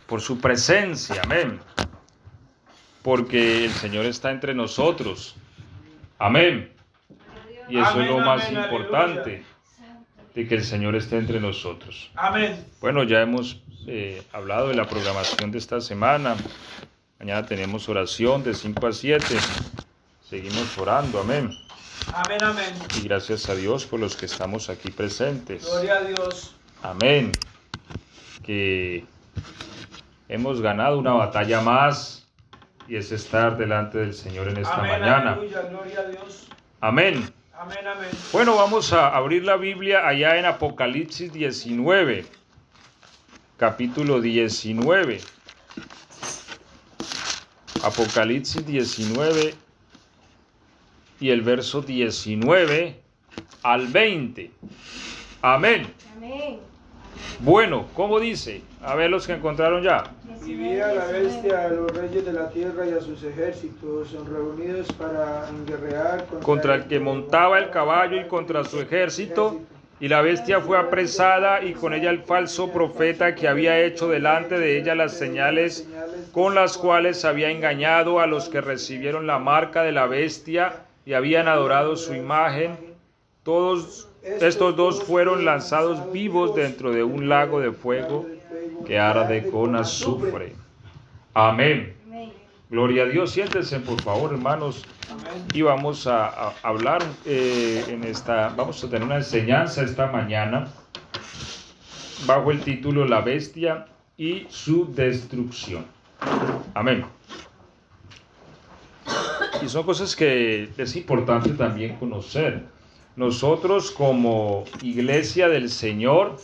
por su presencia, amén. Porque el Señor está entre nosotros, amén. Y eso amén, es lo más amén, importante, aleluya. de que el Señor esté entre nosotros. Amén. Bueno, ya hemos hablado de la programación de esta semana. Mañana tenemos oración de 5 a 7. Seguimos orando, amén. Amén, amén. Y gracias a Dios por los que estamos aquí presentes. Gloria a Dios. Amén. Que hemos ganado una batalla más y es estar delante del Señor en esta Amén, mañana. aleluya, gloria a Dios. Amén. Amén, amén. Bueno, vamos a abrir la Biblia allá en Apocalipsis 19, capítulo 19. Apocalipsis 19 y el verso 19 al 20. Amén. Amén. Bueno, ¿cómo dice? A ver los que encontraron ya. Y vi a la bestia, a los reyes de la tierra y a sus ejércitos reunidos para guerrear Contra el que montaba el caballo y contra su ejército. Y la bestia fue apresada y con ella el falso profeta que había hecho delante de ella las señales con las cuales había engañado a los que recibieron la marca de la bestia y habían adorado su imagen. Todos estos dos fueron lanzados vivos dentro de un lago de fuego que arde con azufre. Amén. Amén. Gloria a Dios. Siéntense, por favor, hermanos. Amén. Y vamos a hablar vamos a tener una enseñanza esta mañana bajo el título La bestia y su destrucción. Amén. Y son cosas que es importante también conocer. Nosotros como iglesia del Señor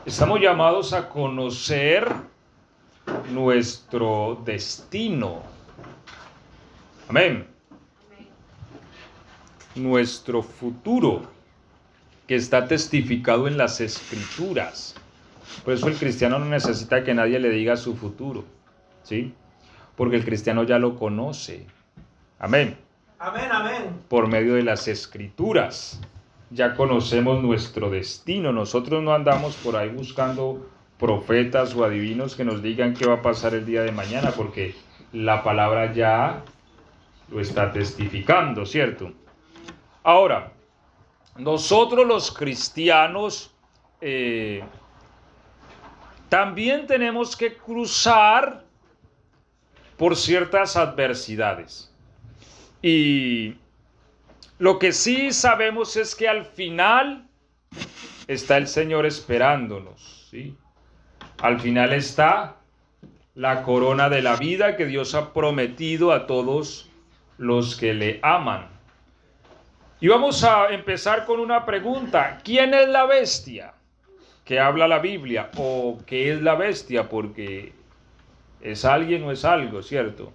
estamos llamados a conocer nuestro destino. Amén. Nuestro futuro, que está testificado en las Escrituras. Por eso el cristiano no necesita que nadie le diga su futuro, ¿sí? Porque el cristiano ya lo conoce. Amén. Amén, amén. Por medio de las Escrituras ya conocemos nuestro destino. Nosotros no andamos por ahí buscando profetas o adivinos que nos digan qué va a pasar el día de mañana, porque la palabra ya lo está testificando, ¿cierto? Ahora, nosotros los cristianos también tenemos que cruzar por ciertas adversidades. Y lo que sí sabemos es que al final está el Señor esperándonos, ¿sí? Al final está la corona de la vida que Dios ha prometido a todos los que le aman. Y vamos a empezar con una pregunta. ¿Quién es la bestia que habla la Biblia? ¿O qué es la bestia? Porque es alguien o es algo, ¿cierto?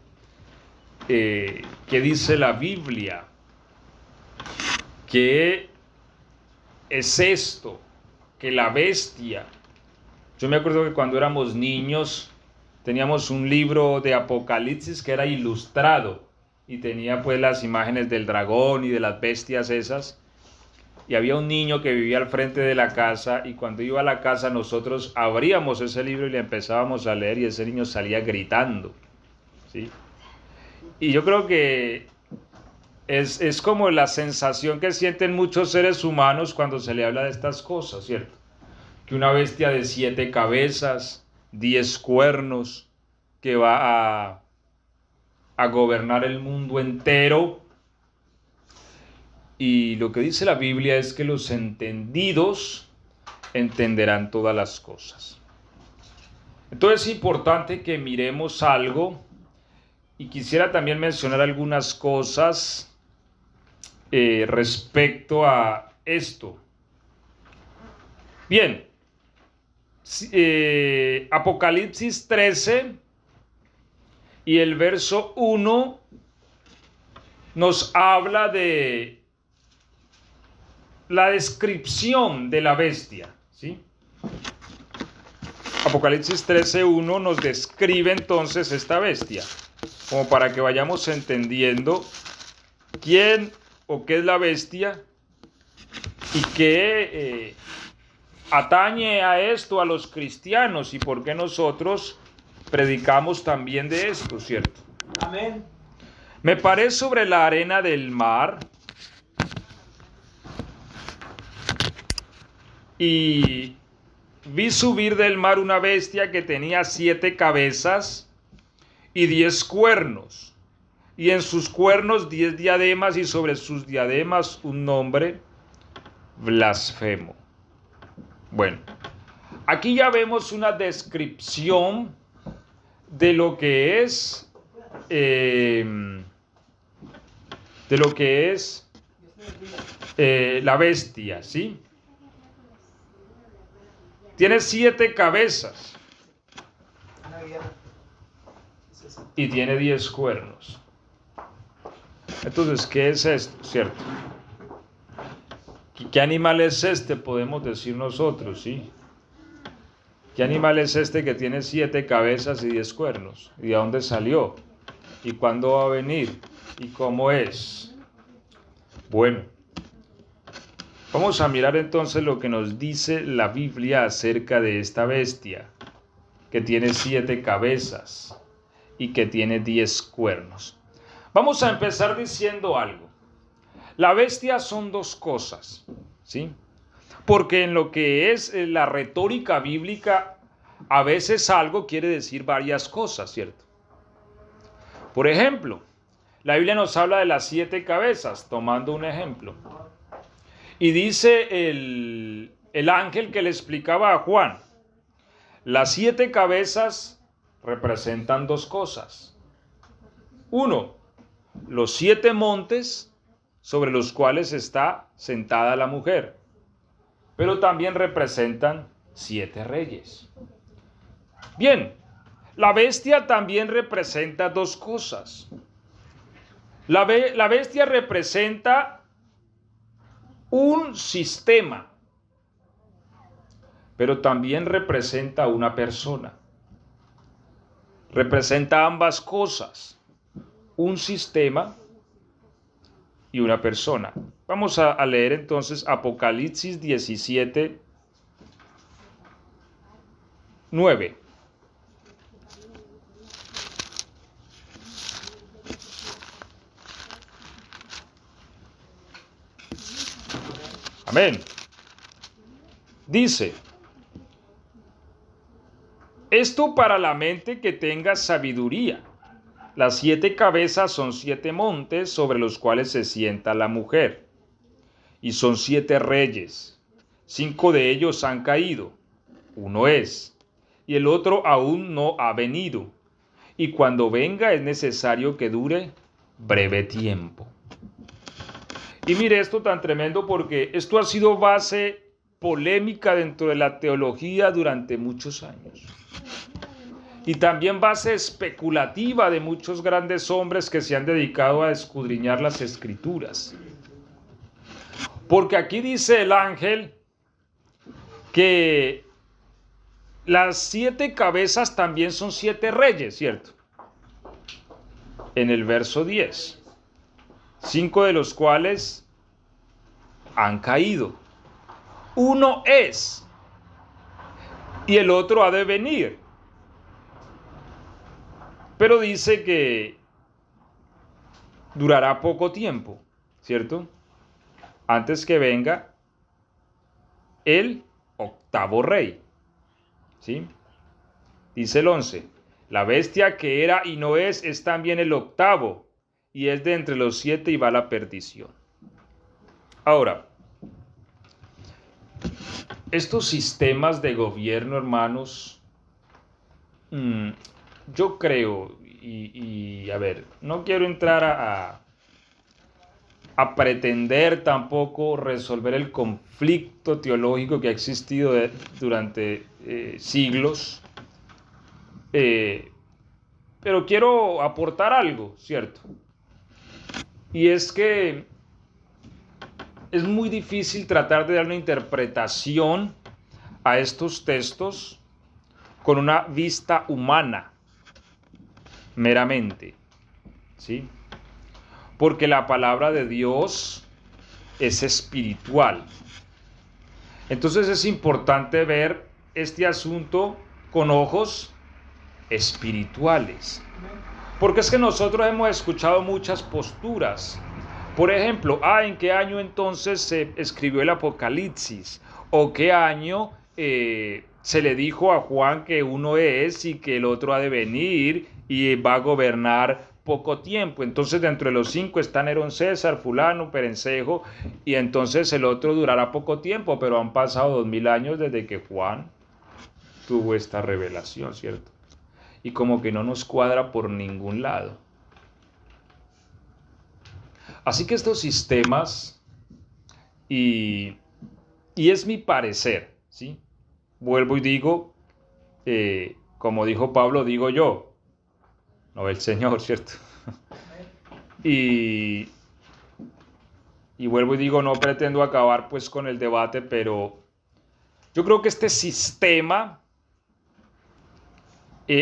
¿Qué dice la Biblia? ¿Qué es esto? Que la bestia. Yo me acuerdo que cuando éramos niños teníamos un libro de Apocalipsis que era ilustrado y tenía pues las imágenes del dragón y de las bestias esas. Y había un niño que vivía al frente de la casa y cuando iba a la casa nosotros abríamos ese libro y le empezábamos a leer y ese niño salía gritando, ¿sí? Y yo creo que es como la sensación que sienten muchos seres humanos cuando se le habla de estas cosas, ¿cierto? Que una bestia de 7 cabezas, 10 cuernos, que va a gobernar el mundo entero. Y lo que dice la Biblia es que los entendidos entenderán todas las cosas. Entonces es importante que miremos algo y quisiera también mencionar algunas cosas respecto a esto. Bien, Apocalipsis 13 y el verso 1 nos habla de la descripción de la bestia, ¿sí? Apocalipsis 13:1 nos describe entonces esta bestia, como para que vayamos entendiendo quién o qué es la bestia y qué atañe a esto a los cristianos y por qué nosotros predicamos también de esto, ¿cierto? Amén. Me paré sobre la arena del mar y vi subir del mar una bestia que tenía 7 cabezas y 10 cuernos, y en sus cuernos 10 diademas, y sobre sus diademas un nombre blasfemo. Bueno, aquí ya vemos una descripción de lo que es la bestia, ¿sí? Tiene 7 cabezas y tiene 10 cuernos. Entonces, ¿qué es esto? ¿Cierto? ¿Qué animal es este? Podemos decir nosotros, ¿sí? ¿Qué animal es este que tiene 7 cabezas y 10 cuernos? ¿Y de dónde salió? ¿Y cuándo va a venir? ¿Y cómo es? Bueno, vamos a mirar entonces lo que nos dice la Biblia acerca de esta bestia, que tiene 7 cabezas y que tiene 10 cuernos. Vamos a empezar diciendo algo. La bestia son 2 cosas, ¿sí? Porque en lo que es la retórica bíblica, a veces algo quiere decir varias cosas, ¿cierto? Por ejemplo, la Biblia nos habla de las 7 cabezas, tomando un ejemplo. Y dice el ángel que le explicaba a Juan, las 7 cabezas representan 2 cosas. 1, los 7 montes sobre los cuales está sentada la mujer, pero también representan 7 reyes. Bien, la bestia también representa 2 cosas. La bestia representa un sistema, pero también representa una persona. Representa ambas cosas, un sistema y una persona. Vamos a leer entonces Apocalipsis 17, 9. Amén. Dice, esto para la mente que tenga sabiduría. Las 7 cabezas son 7 montes sobre los cuales se sienta la mujer. Y son 7 reyes. 5 de ellos han caído. Uno es. Y el otro aún no ha venido. Y cuando venga es necesario que dure breve tiempo. Y mire esto tan tremendo porque esto ha sido base polémica dentro de la teología durante muchos años. Y también base especulativa de muchos grandes hombres que se han dedicado a escudriñar las escrituras. Porque aquí dice el ángel que las 7 cabezas también son 7 reyes, ¿cierto? En el verso 10. 5 de los cuales han caído. Uno es y el otro ha de venir. Pero dice que durará poco tiempo, ¿cierto? Antes que venga el 8º rey, ¿sí? Dice el 11, la bestia que era y no es también el 8º, y es de entre los 7 y va a la perdición. Ahora, estos sistemas de gobierno, hermanos, yo creo, y a ver, no quiero entrar a pretender tampoco resolver el conflicto teológico que ha existido durante siglos, pero quiero aportar algo, ¿cierto? Y es que es muy difícil tratar de dar una interpretación a estos textos con una vista humana, meramente, ¿sí? Porque la palabra de Dios es espiritual. Entonces es importante ver este asunto con ojos espirituales. Porque es que nosotros hemos escuchado muchas posturas. Por ejemplo, ¿en qué año entonces se escribió el Apocalipsis? ¿O qué año se le dijo a Juan que uno es y que el otro ha de venir y va a gobernar poco tiempo? Entonces dentro de los 5 está Nerón, César, fulano, Perencejo, y entonces el otro durará poco tiempo, pero han pasado 2000 años desde que Juan tuvo esta revelación, ¿cierto? Y como que no nos cuadra por ningún lado. Así que estos sistemas, y es mi parecer, ¿sí? Vuelvo y digo, como dijo Pablo, digo yo, no el Señor, ¿cierto? Y vuelvo y digo, no pretendo acabar pues con el debate, pero yo creo que este sistema,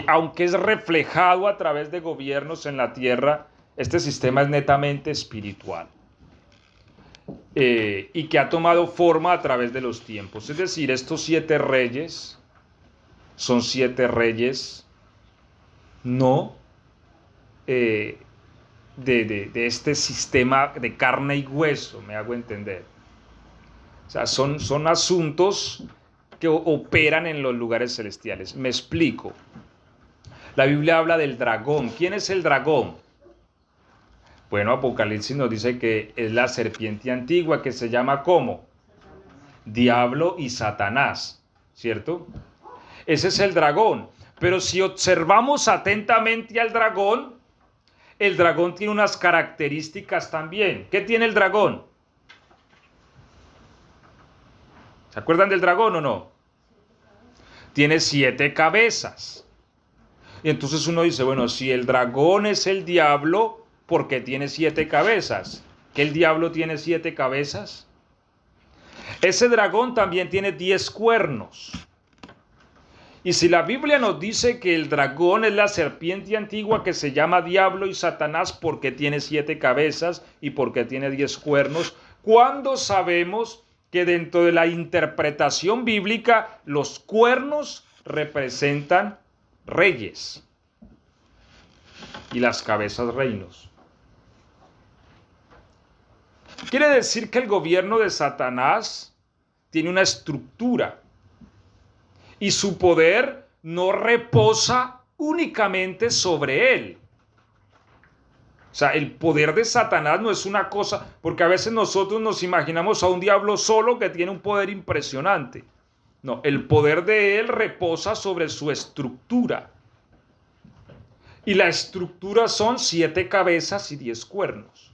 aunque es reflejado a través de gobiernos en la tierra, este sistema es netamente espiritual. Y que ha tomado forma a través de los tiempos. Es decir, estos 7 reyes son 7 reyes no de este sistema de carne y hueso, me hago entender. O sea, son asuntos que operan en los lugares celestiales. Me explico. La Biblia habla del dragón. ¿Quién es el dragón? Bueno, Apocalipsis nos dice que es la serpiente antigua que se llama ¿cómo? Diablo y Satanás, ¿cierto? Ese es el dragón. Pero si observamos atentamente al dragón, el dragón tiene unas características también. ¿Qué tiene el dragón? ¿Se acuerdan del dragón o no? Tiene 7 cabezas. Y entonces uno dice, bueno, si el dragón es el diablo, ¿por qué tiene 7 cabezas? ¿Que el diablo tiene 7 cabezas? Ese dragón también tiene 10 cuernos. Y si la Biblia nos dice que el dragón es la serpiente antigua que se llama Diablo y Satanás porque tiene 7 cabezas y porque tiene 10 cuernos, ¿cuándo sabemos que dentro de la interpretación bíblica los cuernos representan reyes y las cabezas reinos? Quiere decir que el gobierno de Satanás tiene una estructura y su poder no reposa únicamente sobre él. O sea, el poder de Satanás no es una cosa, porque a veces nosotros nos imaginamos a un diablo solo que tiene un poder impresionante. No, el poder de él reposa sobre su estructura. Y la estructura son 7 cabezas y 10 cuernos.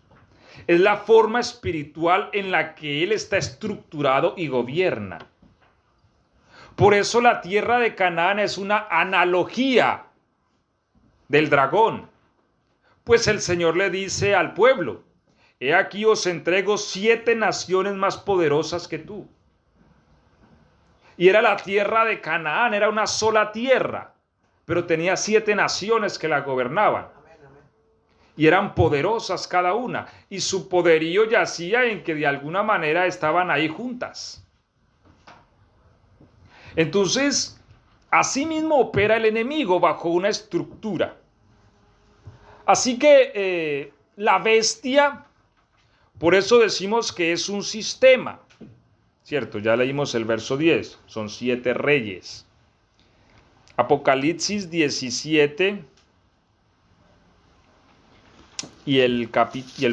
Es la forma espiritual en la que él está estructurado y gobierna. Por eso la tierra de Canaán es una analogía del dragón. Pues el Señor le dice al pueblo, he aquí os entrego 7 naciones más poderosas que tú. Y era la tierra de Canaán, era una sola tierra, pero tenía 7 naciones que la gobernaban. Y eran poderosas cada una, y su poderío yacía en que de alguna manera estaban ahí juntas. Entonces, así mismo opera el enemigo bajo una estructura. Así que la bestia, por eso decimos que es un sistema, ¿cierto? Ya leímos el verso 10, son 7 reyes. Apocalipsis 17 y el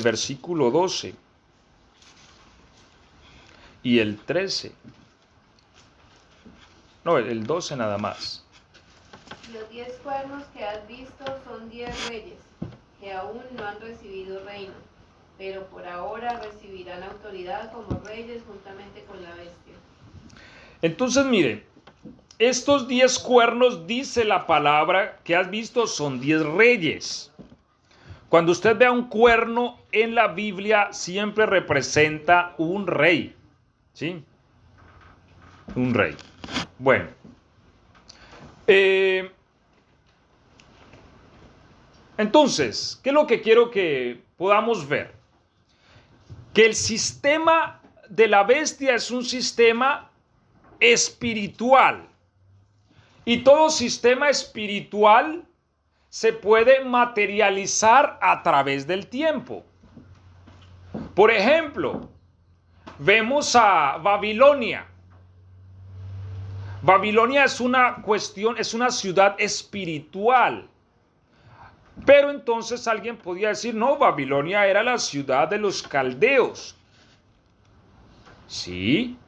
versículo 12 y el 13. No, el 12 nada más. Los 10 cuernos que has visto son 10 reyes, que aún no han recibido reino, pero por ahora recibirán autoridad como reyes juntamente con la bestia. Entonces, miren, estos 10 cuernos, dice la palabra que has visto, son 10 reyes. Cuando usted vea un cuerno en la Biblia, siempre representa un rey, ¿sí? Un rey. Bueno, entonces, ¿qué es lo que quiero que podamos ver? Que el sistema de la bestia es un sistema espiritual. Y todo sistema espiritual se puede materializar a través del tiempo. Por ejemplo, vemos a Babilonia. Babilonia es una ciudad espiritual. Pero entonces alguien podía decir, no, Babilonia era la ciudad de los caldeos. Sí,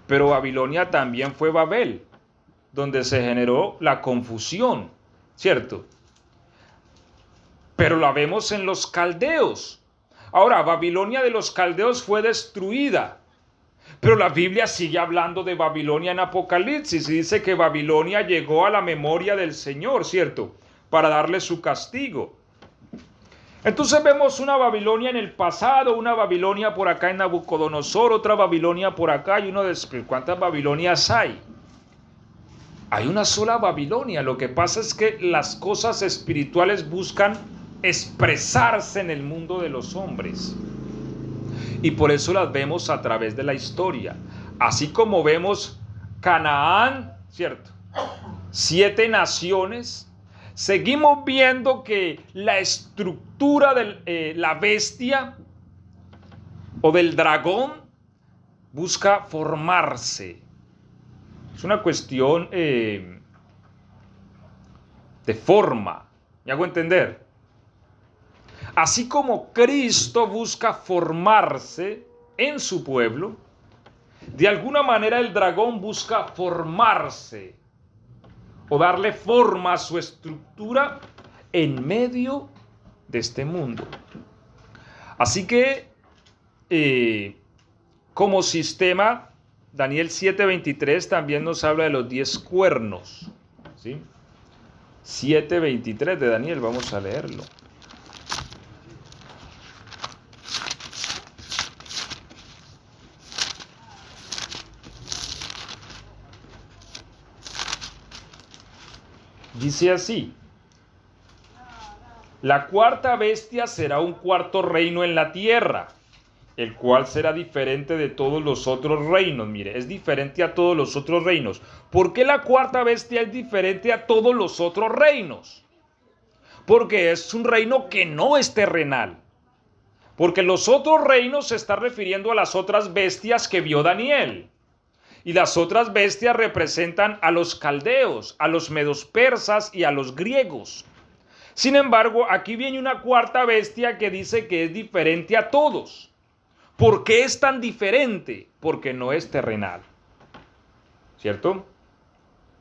pero Babilonia también fue Babel, donde se generó la confusión, ¿cierto? Pero la vemos en los caldeos. Ahora, Babilonia de los caldeos fue destruida. Pero la Biblia sigue hablando de Babilonia en Apocalipsis y dice que Babilonia llegó a la memoria del Señor, ¿cierto? Para darle su castigo. Entonces vemos una Babilonia en el pasado, una Babilonia por acá en Nabucodonosor, otra Babilonia por acá y uno de ¿cuántas Babilonias hay? Hay una sola Babilonia. Lo que pasa es que las cosas espirituales buscan expresarse en el mundo de los hombres. Y por eso las vemos a través de la historia. Así como vemos Canaán, ¿cierto? 7 naciones. Seguimos viendo que la estructura de la bestia o del dragón busca formarse. Es una cuestión de forma. ¿Me hago entender? Así como Cristo busca formarse en su pueblo, de alguna manera el dragón busca formarse o darle forma a su estructura en medio de este mundo. Así que, como sistema, Daniel 7:23 también nos habla de los 10 cuernos. ¿Sí? 7:23 de Daniel, vamos a leerlo. Dice así: la cuarta bestia será un cuarto reino en la tierra, el cual será diferente de todos los otros reinos. Mire, es diferente a todos los otros reinos. ¿Por qué la cuarta bestia es diferente a todos los otros reinos? Porque es un reino que no es terrenal. Porque los otros reinos se está refiriendo a las otras bestias que vio Daniel. Y las otras bestias representan a los caldeos, a los medos persas y a los griegos. Sin embargo, aquí viene una cuarta bestia que dice que es diferente a todos. ¿Por qué es tan diferente? Porque no es terrenal. ¿Cierto?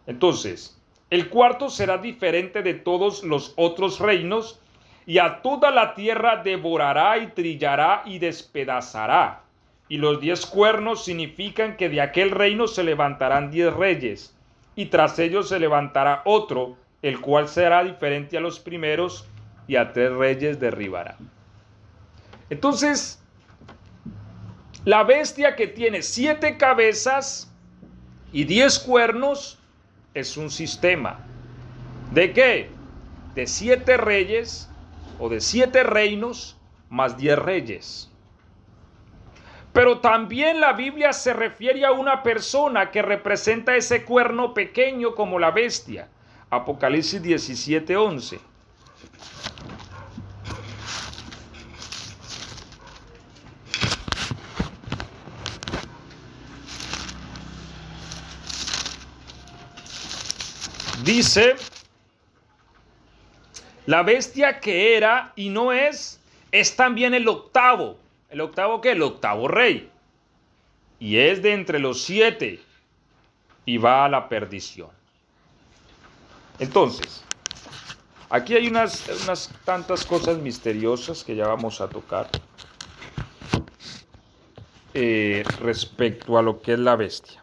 Entonces, el cuarto será diferente de todos los otros reinos, y a toda la tierra devorará y trillará y despedazará. Y los 10 cuernos significan que de aquel reino se levantarán 10 reyes, y tras ellos se levantará otro, el cual será diferente a los primeros, y a 3 reyes derribará. Entonces, la bestia que tiene 7 cabezas y 10 cuernos es un sistema. ¿De qué? De 7 reyes o de 7 reinos más 10 reyes. Pero también la Biblia se refiere a una persona que representa ese cuerno pequeño como la bestia. Apocalipsis 17:11. Dice, la bestia que era y no es también el octavo. ¿El octavo qué? El octavo rey. Y es de entre los 7 y va a la perdición. Entonces, aquí hay unas tantas cosas misteriosas que ya vamos a tocar respecto a lo que es la bestia.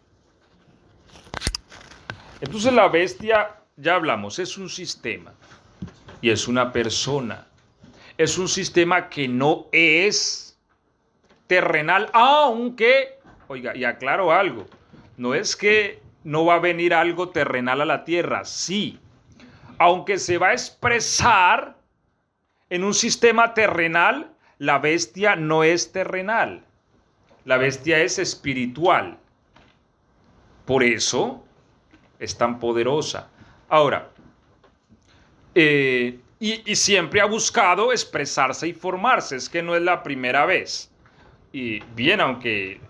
Entonces la bestia, ya hablamos, es un sistema y es una persona. Es un sistema que no es terrenal, aunque, oiga, y aclaro algo, no es que no va a venir algo terrenal a la tierra, sí, aunque se va a expresar en un sistema terrenal, la bestia no es terrenal, la bestia es espiritual. Por eso es tan poderosa. Ahora, y siempre ha buscado expresarse y formarse, es que no es la primera vez. Y bien, aunque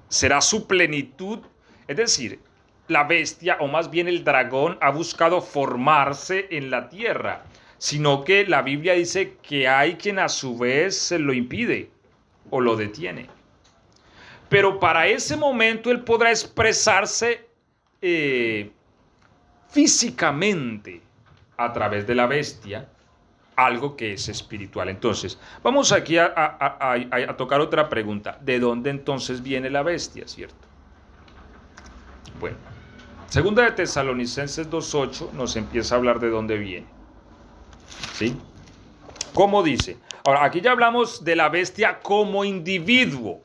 será su plenitud, es decir, la bestia, o más bien el dragón, ha buscado formarse en la tierra, sino que la Biblia dice que hay quien a su vez se lo impide o lo detiene. Pero para ese momento él podrá expresarse físicamente a través de la bestia, algo que es espiritual. Entonces, vamos aquí a tocar otra pregunta. ¿De dónde entonces viene la bestia, cierto? Bueno, segunda de Tesalonicenses 2:8 nos empieza a hablar de dónde viene. ¿Sí? ¿Cómo dice? Ahora, aquí ya hablamos de la bestia como individuo.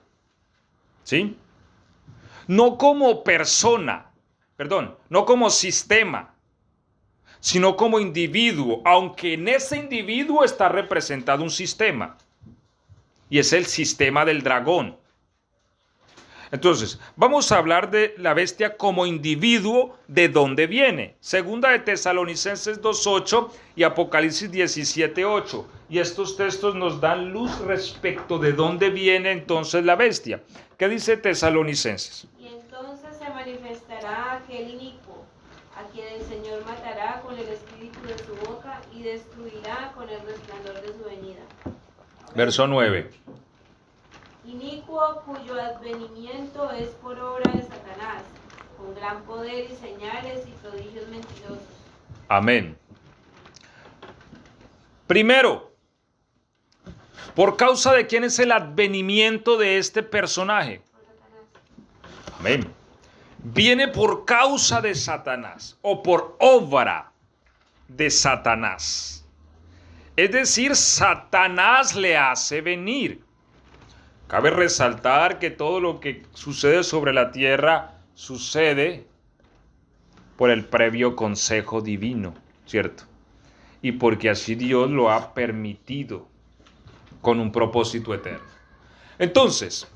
¿Sí? No como persona, perdón, no como sistema, sino como individuo, aunque en ese individuo está representado un sistema, y es el sistema del dragón. Entonces, vamos a hablar de la bestia como individuo, ¿de dónde viene? Segunda de Tesalonicenses 2:8 y Apocalipsis 17:8. Y estos textos nos dan luz respecto de dónde viene entonces la bestia. ¿Qué dice Tesalonicenses? Y entonces se manifestará aquel inicuo, a quien el Señor matará con el espíritu de su boca y destruirá con el resplandor de su venida. Verso 9. Inicuo cuyo advenimiento es por obra de Satanás, con gran poder y señales y prodigios mentirosos. Amén. Primero, ¿por causa de quién es el advenimiento de este personaje? Por Satanás. Amén. Viene por causa de Satanás o por obra de Satanás. Es decir, Satanás le hace venir. Cabe resaltar que todo lo que sucede sobre la tierra sucede por el previo consejo divino, ¿cierto? Y porque así Dios lo ha permitido con un propósito eterno. Entonces,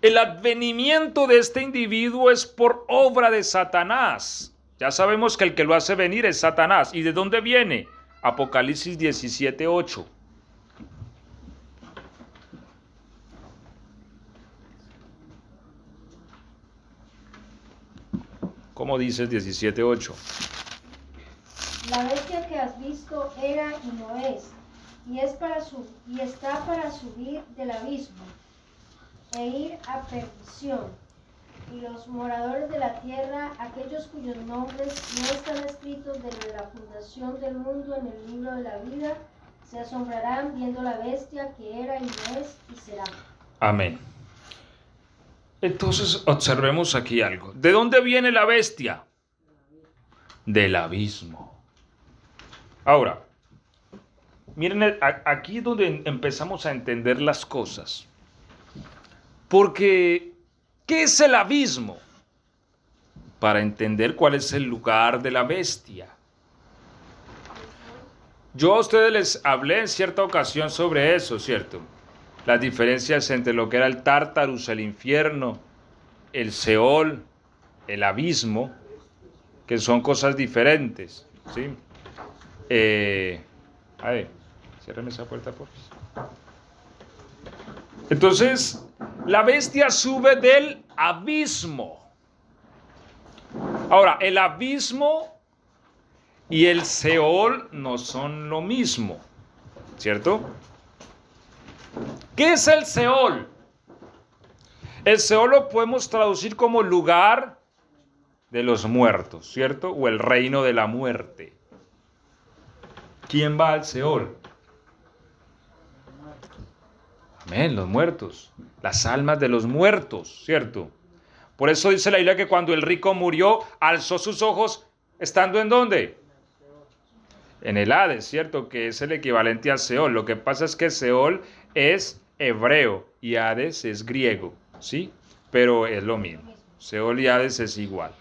el advenimiento de este individuo es por obra de Satanás. Ya sabemos que el que lo hace venir es Satanás. ¿Y de dónde viene? Apocalipsis 17:8. ¿Cómo dice el 17:8? La bestia que has visto era y no es, y está para subir del abismo e ir a perdición. Y los moradores de la tierra, aquellos cuyos nombres no están escritos desde la fundación del mundo en el libro de la vida, se asombrarán viendo la bestia que era y no es y será. Amén. Entonces observemos aquí algo. ¿De dónde viene la bestia? Del abismo. Ahora, miren, aquí es donde empezamos a entender las cosas. Porque, ¿qué es el abismo? Para entender cuál es el lugar de la bestia. Yo a ustedes les hablé en cierta ocasión sobre eso, ¿cierto? Las diferencias entre lo que era el Tártarus, el infierno, el Seol, el abismo, que son cosas diferentes, ¿sí? A ver, ciérrame esa puerta, por favor. Entonces, la bestia sube del abismo. Ahora, el abismo y el Seol no son lo mismo, ¿cierto? ¿Qué es el Seol? El Seol lo podemos traducir como lugar de los muertos, ¿cierto? O el reino de la muerte. ¿Quién va al Seol? Amén, los muertos, las almas de los muertos, ¿cierto? Por eso dice la Biblia que cuando el rico murió, alzó sus ojos, ¿estando en dónde? En el Hades, ¿cierto? Que es el equivalente a Seol. Lo que pasa es que Seol es hebreo y Hades es griego, ¿sí? Pero es lo mismo. Seol y Hades es igual.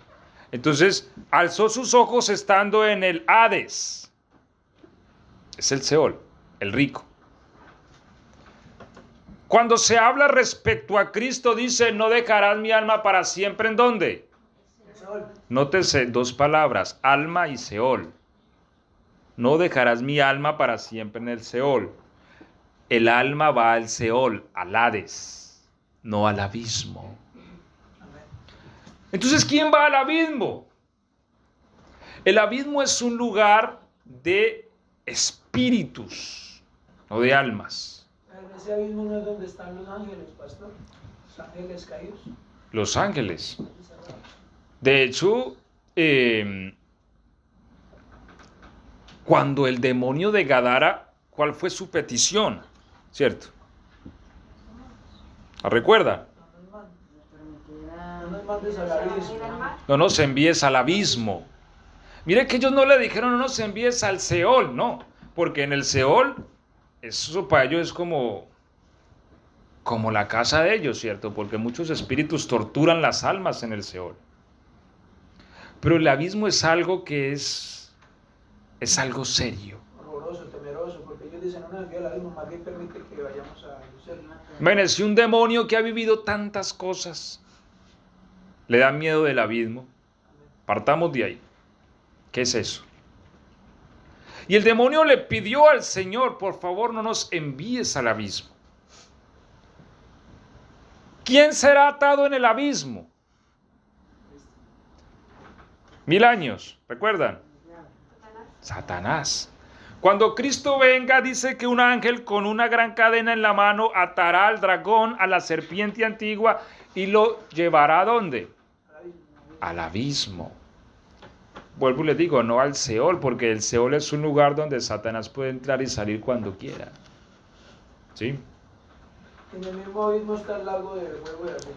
Entonces, alzó sus ojos estando en el Hades. Es el Seol, el rico. Cuando se habla respecto a Cristo, dice, no dejarás mi alma para siempre, ¿en dónde? Seol. Nótese dos palabras, alma y Seol. No dejarás mi alma para siempre en el Seol. El alma va al Seol, al Hades, no al abismo. Entonces, ¿quién va al abismo? El abismo es un lugar de espíritus, no de almas. En ese abismo no es donde están los ángeles, pastor. Los ángeles caídos. Los ángeles. De hecho, cuando el demonio de Gadara, ¿cuál fue su petición? ¿Cierto? ¿La recuerdan? No nos mandes al abismo. No nos envíes al abismo. Mire que ellos no le dijeron no nos envíes al Seol, no, porque en el Seol, eso para ellos es como la casa de ellos, ¿cierto? Porque muchos espíritus torturan las almas en el Seol. Pero el abismo es algo que es algo serio. Horroroso, temeroso, porque ellos dicen no nos envía al abismo, más bien permite que vayamos a Lucifer. Imagínense un demonio que ha vivido tantas cosas, le da miedo del abismo. Partamos de ahí. ¿Qué es eso? Y el demonio le pidió al Señor, por favor, no nos envíes al abismo. ¿Quién será atado en el abismo? 1000 años, ¿recuerdan? Satanás. Cuando Cristo venga, dice que un ángel con una gran cadena en la mano atará al dragón, a la serpiente antigua, y lo llevará ¿a dónde? Al abismo. Vuelvo y les digo, no al Seol, porque el Seol es un lugar donde Satanás puede entrar y salir cuando quiera. ¿Sí? En el mismo abismo está el lago de fuego y azufre.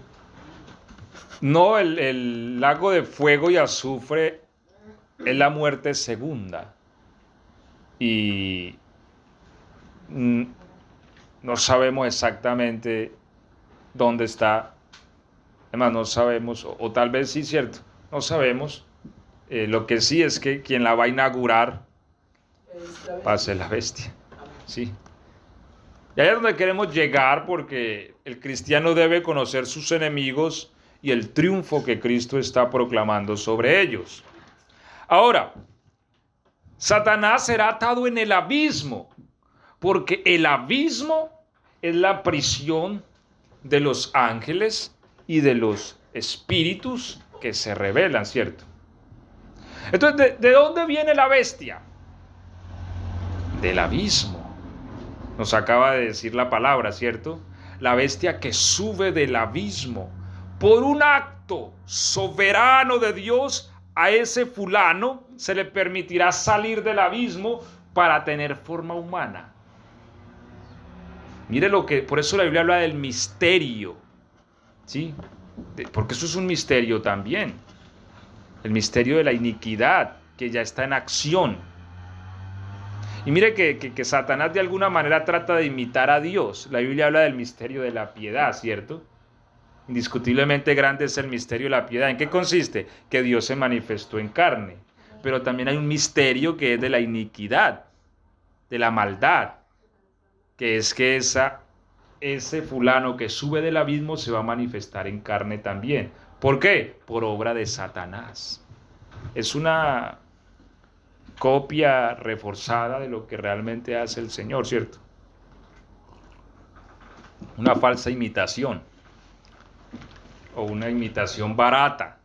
No, el lago de fuego y azufre es la muerte segunda. Y no sabemos exactamente dónde está. Además, no sabemos, o tal vez sí, cierto, no sabemos. Lo que sí es que quien la va a inaugurar va a ser la bestia. Sí. Y ahí es donde queremos llegar, porque el cristiano debe conocer sus enemigos y el triunfo que Cristo está proclamando sobre ellos. Ahora, Satanás será atado en el abismo, porque el abismo es la prisión de los ángeles y de los espíritus que se rebelan, ¿cierto? Entonces, ¿de dónde viene la bestia? Del abismo. Nos acaba de decir la palabra, ¿cierto? La bestia que sube del abismo. Por un acto soberano de Dios, a ese fulano se le permitirá salir del abismo para tener forma humana. Mire por eso la Biblia habla del misterio, ¿sí? Porque eso es un misterio también. El misterio de la iniquidad, que ya está en acción. Y mire que Satanás de alguna manera trata de imitar a Dios. La Biblia habla del misterio de la piedad, ¿cierto? Indiscutiblemente grande es el misterio de la piedad. ¿En qué consiste? Que Dios se manifestó en carne. Pero también hay un misterio que es de la iniquidad, de la maldad, que es que ese fulano que sube del abismo se va a manifestar en carne también. ¿Por qué? Por obra de Satanás. Es una copia reforzada de lo que realmente hace el Señor, ¿cierto? Una falsa imitación. O una imitación barata.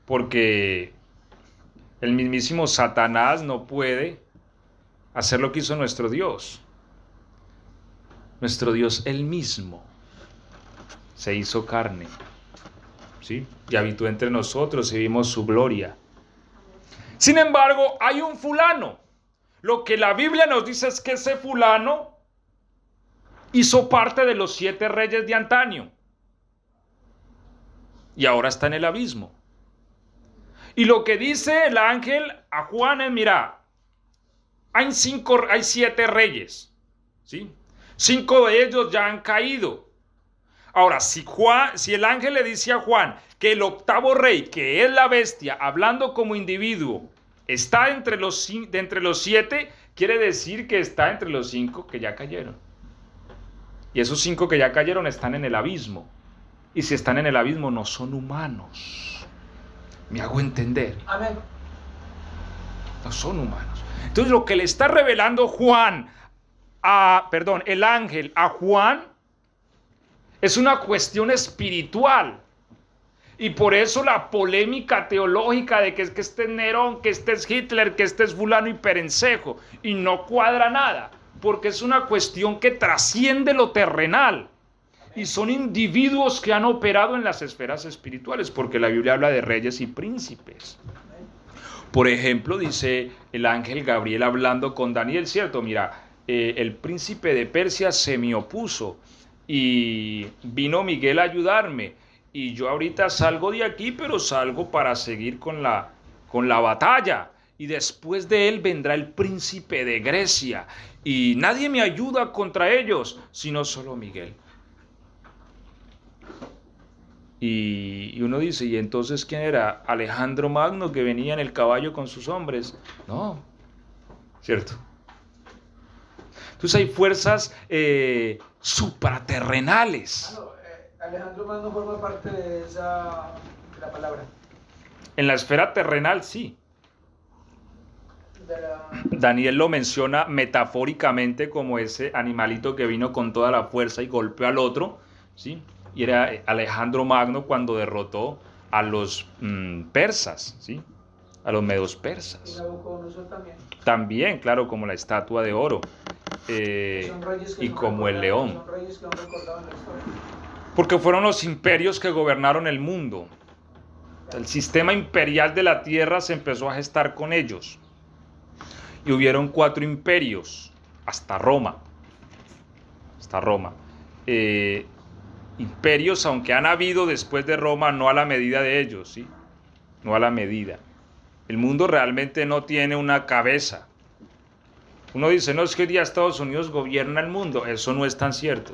Porque el mismísimo Satanás no puede hacer lo que hizo nuestro Dios. Nuestro Dios, él mismo, se hizo carne. ¿Sí? Y habitó entre nosotros y vimos su gloria. Sin embargo, hay un fulano. Lo que la Biblia nos dice es que ese fulano hizo parte de los 7 reyes de antaño. Y ahora está en el abismo. Y lo que dice el ángel a Juan es, mira, hay 7 reyes. ¿Sí? 5 de ellos ya han caído. Ahora, si el ángel le dice a Juan que el 8º rey, que es la bestia, hablando como individuo, está entre los 7, quiere decir que está entre los 5 que ya cayeron. Y esos 5 que ya cayeron están en el abismo. Y si están en el abismo no son humanos. ¿Me hago entender? Amén. No son humanos. Entonces lo que le está revelando el ángel a Juan es una cuestión espiritual. Y por eso la polémica teológica de que este es Nerón, que este es Hitler, que este es fulano y perencejo. Y no cuadra nada, porque es una cuestión que trasciende lo terrenal. Y son individuos que han operado en las esferas espirituales, porque la Biblia habla de reyes y príncipes. Por ejemplo, dice el ángel Gabriel hablando con Daniel, ¿cierto? Mira, el príncipe de Persia se me opuso y vino Miguel a ayudarme. Y yo ahorita salgo de aquí, pero salgo para seguir con la batalla. Y después de él vendrá el príncipe de Grecia. Y nadie me ayuda contra ellos, sino solo Miguel. Y uno dice, ¿y entonces quién era? Alejandro Magno, que venía en el caballo con sus hombres. No, ¿cierto? Entonces hay fuerzas supraterrenales. Alejandro Magno forma parte de la palabra. En la esfera terrenal, sí. Daniel lo menciona metafóricamente como ese animalito que vino con toda la fuerza y golpeó al otro, ¿sí? Y era Alejandro Magno cuando derrotó a los persas, ¿sí? A los medos persas. Y Nabucodonosor también. También, claro, como la estatua de oro. Y como el león. Son reyes que han recordado en la historia. Porque fueron los imperios que gobernaron el mundo. El sistema imperial de la tierra se empezó a gestar con ellos. Y hubieron 4 imperios, hasta Roma. Hasta Roma. Imperios, aunque han habido después de Roma, no a la medida de ellos, ¿sí? No a la medida. El mundo realmente no tiene una cabeza. Uno dice, no, es que hoy día Estados Unidos gobierna el mundo. Eso no es tan cierto.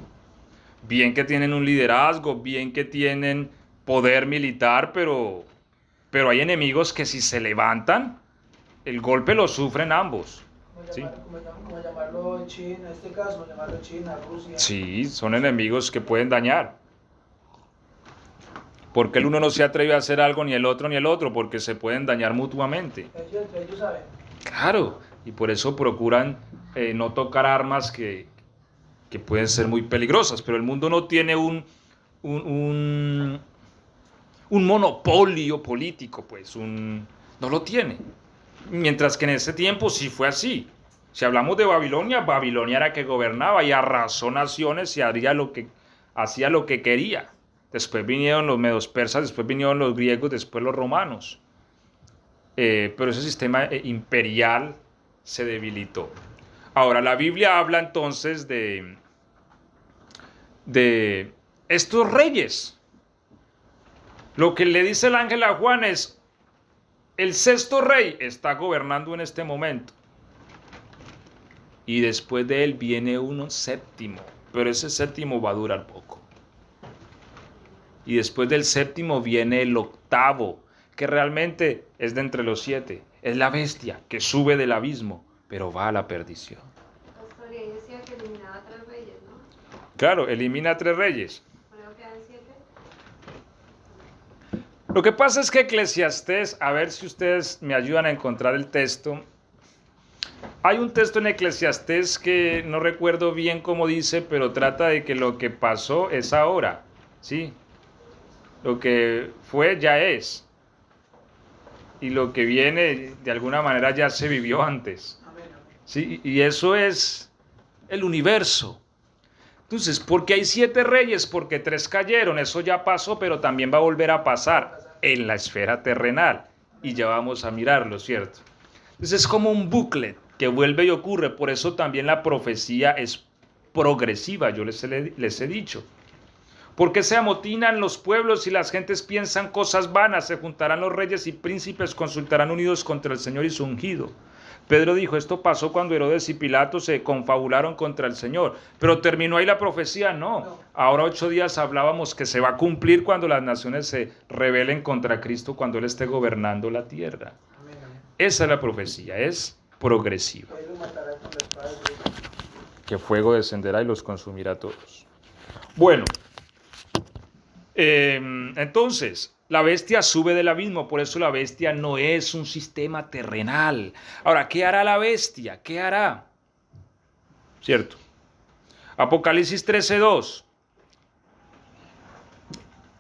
Bien que tienen un liderazgo, bien que tienen poder militar, pero hay enemigos que si se levantan, el golpe lo sufren ambos. ¿Sí? Como llamarlo China, en este caso, llamarlo China, Rusia. Sí, son enemigos que pueden dañar. Porque el uno no se atreve a hacer algo ni el otro, porque se pueden dañar mutuamente. Ellos saben. Claro, y por eso procuran no tocar armas que pueden ser muy peligrosas, pero el mundo no tiene un monopolio político, pues, no lo tiene. Mientras que en ese tiempo sí fue así. Si hablamos de Babilonia, Babilonia era que gobernaba y arrasó naciones y hacía lo que quería. Después vinieron los medos persas, después vinieron los griegos, después los romanos. Pero ese sistema imperial se debilitó. Ahora, la Biblia habla entonces de estos reyes. Lo que le dice el ángel a Juan es, el 6º rey está gobernando en este momento. Y después de él viene uno 7º, pero ese 7º va a durar poco. Y después del 7º viene el 8º, que realmente es de entre los 7. Es la bestia que sube del abismo, pero va a la perdición. Pastor, y decía que eliminaba a 3 reyes, ¿no? Claro, elimina a 3 reyes. Creo que quedan 7. Lo que pasa es que Eclesiastés, a ver si ustedes me ayudan a encontrar el texto. Hay un texto en Eclesiastés que no recuerdo bien cómo dice, pero trata de que lo que pasó es ahora, ¿sí? Lo que fue ya es. Y lo que viene, de alguna manera, ya se vivió antes. ¿Sí? Y eso es el universo. Entonces, ¿por qué hay 7 reyes? Porque 3 cayeron, eso ya pasó, pero también va a volver a pasar en la esfera terrenal. Y ya vamos a mirarlo, ¿cierto? Entonces es como un bucle que vuelve y ocurre, por eso también la profecía es progresiva, yo les he dicho. Porque se amotinan los pueblos y las gentes piensan cosas vanas, se juntarán los reyes y príncipes, consultarán unidos contra el Señor y su ungido. Pedro dijo, esto pasó cuando Herodes y Pilato se confabularon contra el Señor. Pero terminó ahí la profecía, no. Ahora 8 días hablábamos que se va a cumplir cuando las naciones se rebelen contra Cristo, cuando Él esté gobernando la tierra. Esa es la profecía, es progresiva. Que fuego descenderá y los consumirá a todos. Bueno, Entonces, la bestia sube del abismo, por eso la bestia no es un sistema terrenal. Ahora, ¿qué hará la bestia? ¿Qué hará? ¿Cierto? Apocalipsis 13:2.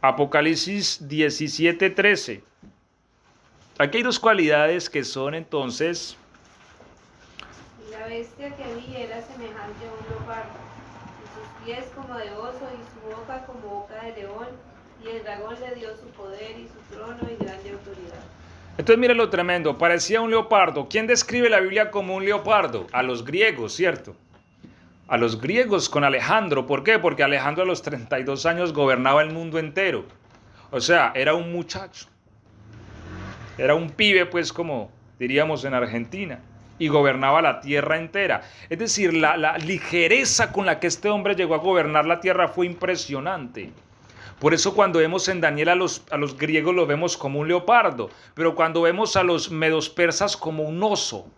Apocalipsis 17:13. Aquí hay dos cualidades que son entonces... La bestia que vi era semejante a un leopardo, y sus pies como de oso, y su boca como boca de león, y el dragón le dio su poder y su trono y grande autoridad. Entonces mire lo tremendo, parecía un leopardo. ¿Quién describe la Biblia como un leopardo? A los griegos, ¿cierto? A los griegos con Alejandro. ¿Por qué? Porque Alejandro a los 32 años gobernaba el mundo entero. O sea, era un muchacho. Era un pibe, pues, como diríamos en Argentina. Y gobernaba la tierra entera. Es decir, la ligereza con la que este hombre llegó a gobernar la tierra fue impresionante. Por eso cuando vemos en Daniel a los griegos lo vemos como un leopardo. Pero cuando vemos a los medos persas como un oso.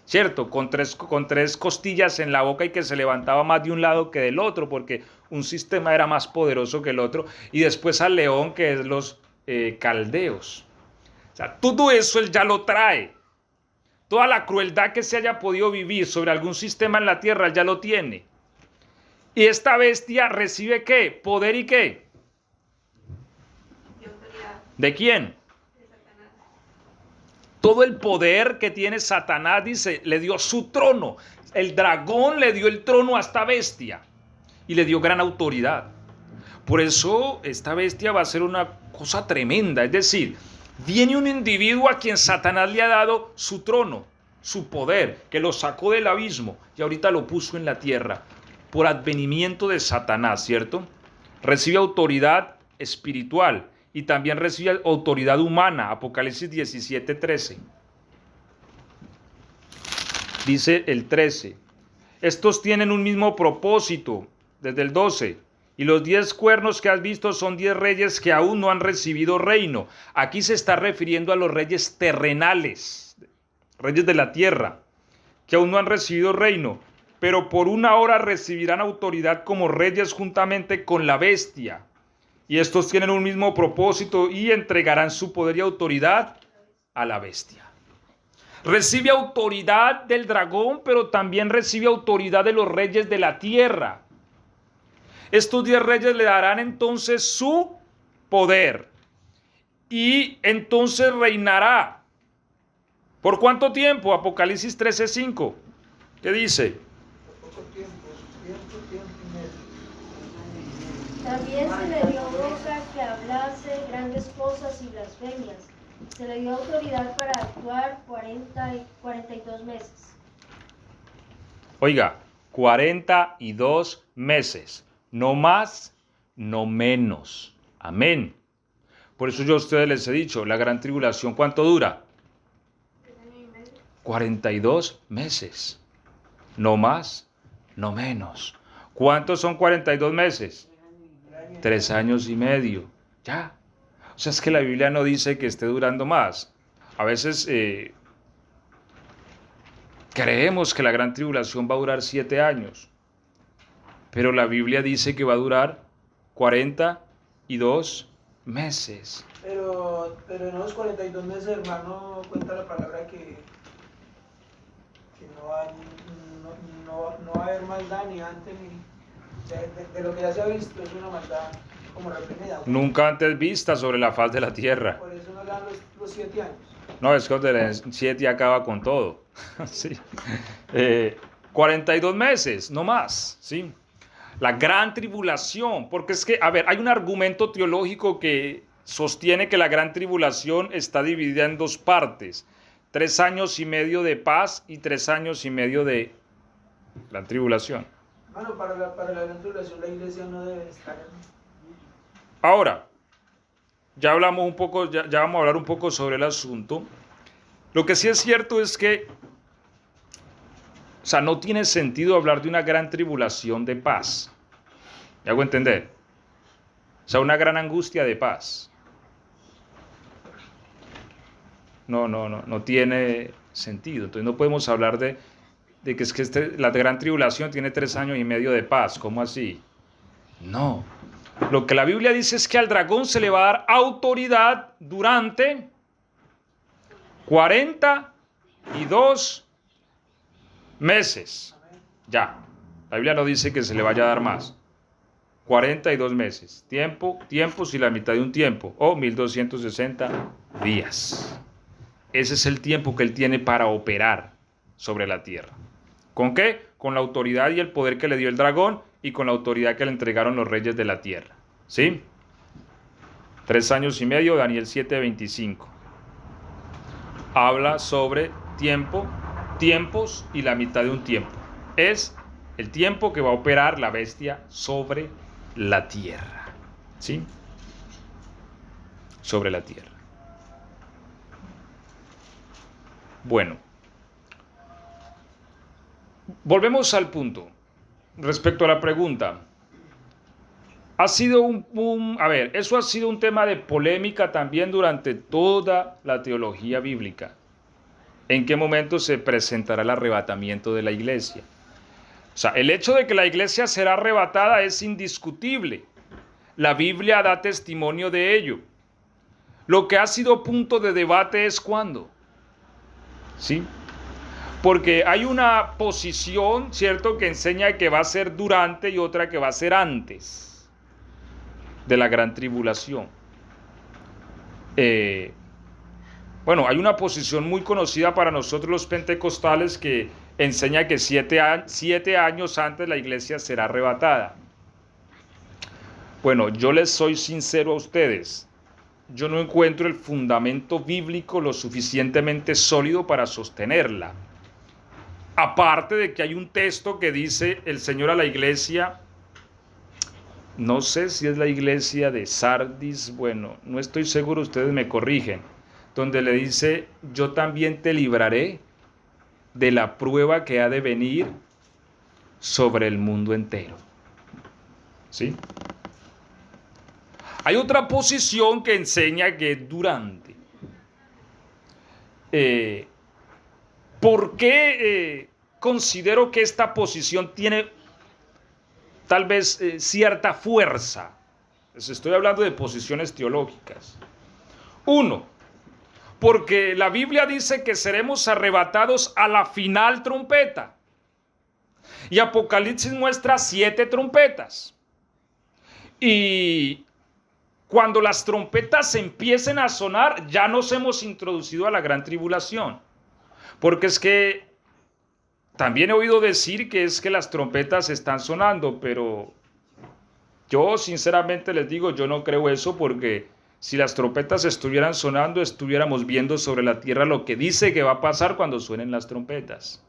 ¿Cierto? Con tres costillas en la boca y que se levantaba más de un lado que del otro, porque un sistema era más poderoso que el otro. Y después al león, que es los caldeos. O sea, todo eso él ya lo trae. Toda la crueldad que se haya podido vivir sobre algún sistema en la tierra, él ya lo tiene. Y esta bestia recibe ¿qué? ¿Poder y qué? Y autoridad ¿De quién? de Satanás. Todo el poder que tiene Satanás, dice, le dio su trono. El dragón le dio el trono a esta bestia y le dio gran autoridad. Por eso esta bestia va a ser una cosa tremenda. Es decir, viene un individuo a quien Satanás le ha dado su trono, su poder, que lo sacó del abismo y ahorita lo puso en la tierra por advenimiento de Satanás, ¿cierto? Recibe autoridad espiritual. Y también recibe autoridad humana, Apocalipsis 17:13. Dice el 13. Estos tienen un mismo propósito, desde el 12. Y los 10 cuernos que has visto son 10 reyes que aún no han recibido reino. Aquí se está refiriendo a los reyes terrenales, reyes de la tierra, que aún no han recibido reino. Pero por una hora recibirán autoridad como reyes juntamente con la bestia. Y estos tienen un mismo propósito y entregarán su poder y autoridad a la bestia. Recibe autoridad del dragón, pero también recibe autoridad de los reyes de la tierra. Estos 10 reyes le darán entonces su poder. Y entonces reinará. ¿Por cuánto tiempo? Apocalipsis 13:5. ¿Qué dice? Por poco tiempo y medio. También se le dio boca que hablase grandes cosas y blasfemias. Se le dio autoridad para actuar 42 meses. Oiga, 42 meses. No más, no menos. Amén. Por eso yo a ustedes les he dicho, la gran tribulación, ¿cuánto dura? 42 meses. No más, no menos. ¿Cuántos son 42 meses? 3 años y medio. Ya. O sea, es que la Biblia no dice que esté durando más. A veces creemos que la gran tribulación va a durar 7 años. Pero la Biblia dice que va a durar 42 meses. Pero en los 42 meses, hermano, cuenta la palabra que no va a haber maldad ni antes ni... De lo que ya se ha visto es una maldad como reprimida. Nunca antes vista sobre la faz de la tierra. Por eso nos dan los 7 años. No, es que el 7 acaba con todo. Sí. 42 meses, no más. ¿Sí? La gran tribulación. Porque es que, a ver, hay un argumento teológico que sostiene que la gran tribulación está dividida en 2 partes. 3 años y medio de paz y 3 años y medio de gran tribulación. Bueno, para la gran tribulación la iglesia no debe estar. Ahora, ya hablamos un poco, ya vamos a hablar un poco sobre el asunto. Lo que sí es cierto es que, o sea, no tiene sentido hablar de una gran tribulación de paz. ¿Me hago entender? O sea, una gran angustia de paz. No tiene sentido. Entonces no podemos hablar de que es que la gran tribulación tiene 3 años y medio de paz. ¿Cómo así? No. Lo que la Biblia dice es que al dragón se le va a dar autoridad durante 42 meses. Ya, la Biblia no dice que se le vaya a dar más. 42 meses. Tiempos y la mitad de un tiempo. O 1260 días. Ese es el tiempo que él tiene para operar sobre la tierra. ¿Con qué? Con la autoridad y el poder que le dio el dragón y con la autoridad que le entregaron los reyes de la tierra. ¿Sí? 3 años y medio, Daniel 7:25. Habla sobre tiempos y la mitad de un tiempo. Es el tiempo que va a operar la bestia sobre la tierra. ¿Sí? Sobre la tierra. Bueno. Volvemos al punto. Respecto a la pregunta. Ha sido eso ha sido un tema de polémica también durante toda la teología bíblica. ¿En qué momento se presentará el arrebatamiento de la iglesia? O sea, el hecho de que la iglesia será arrebatada es indiscutible. La Biblia da testimonio de ello. Lo que ha sido punto de debate es cuándo. ¿Sí? Porque hay una posición, ¿cierto?, que enseña que va a ser durante y otra que va a ser antes de la gran tribulación. Bueno, hay una posición muy conocida para nosotros los pentecostales que enseña que 7 años antes la iglesia será arrebatada. Bueno, yo les soy sincero a ustedes. Yo no encuentro el fundamento bíblico lo suficientemente sólido para sostenerla. Aparte de que hay un texto que dice el Señor a la iglesia, no sé si es la iglesia de Sardis, bueno, no estoy seguro, ustedes me corrigen, donde le dice, yo también te libraré de la prueba que ha de venir sobre el mundo entero. ¿Sí? Hay otra posición que enseña que es durante. ¿Por qué considero que esta posición tiene tal vez cierta fuerza? Les estoy hablando de posiciones teológicas. 1, porque la Biblia dice que seremos arrebatados a la final trompeta. Y Apocalipsis muestra 7 trompetas. Y cuando las trompetas empiecen a sonar, ya nos hemos introducido a la gran tribulación. Porque es que también he oído decir que es que las trompetas están sonando, pero yo sinceramente les digo, yo no creo eso, porque si las trompetas estuvieran sonando, estuviéramos viendo sobre la tierra lo que dice que va a pasar cuando suenen las trompetas.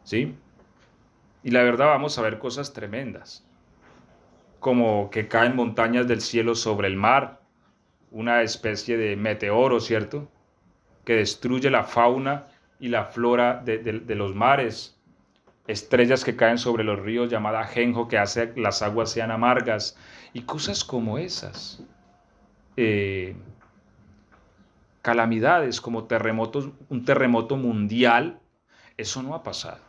¿Sí? Y la verdad vamos a ver cosas tremendas, como que caen montañas del cielo sobre el mar, una especie de meteoro, ¿cierto?, que destruye la fauna y la flora de los mares, estrellas que caen sobre los ríos llamada ajenjo, que hace que las aguas sean amargas, y cosas como esas. Calamidades como terremotos, un terremoto mundial, eso no ha pasado.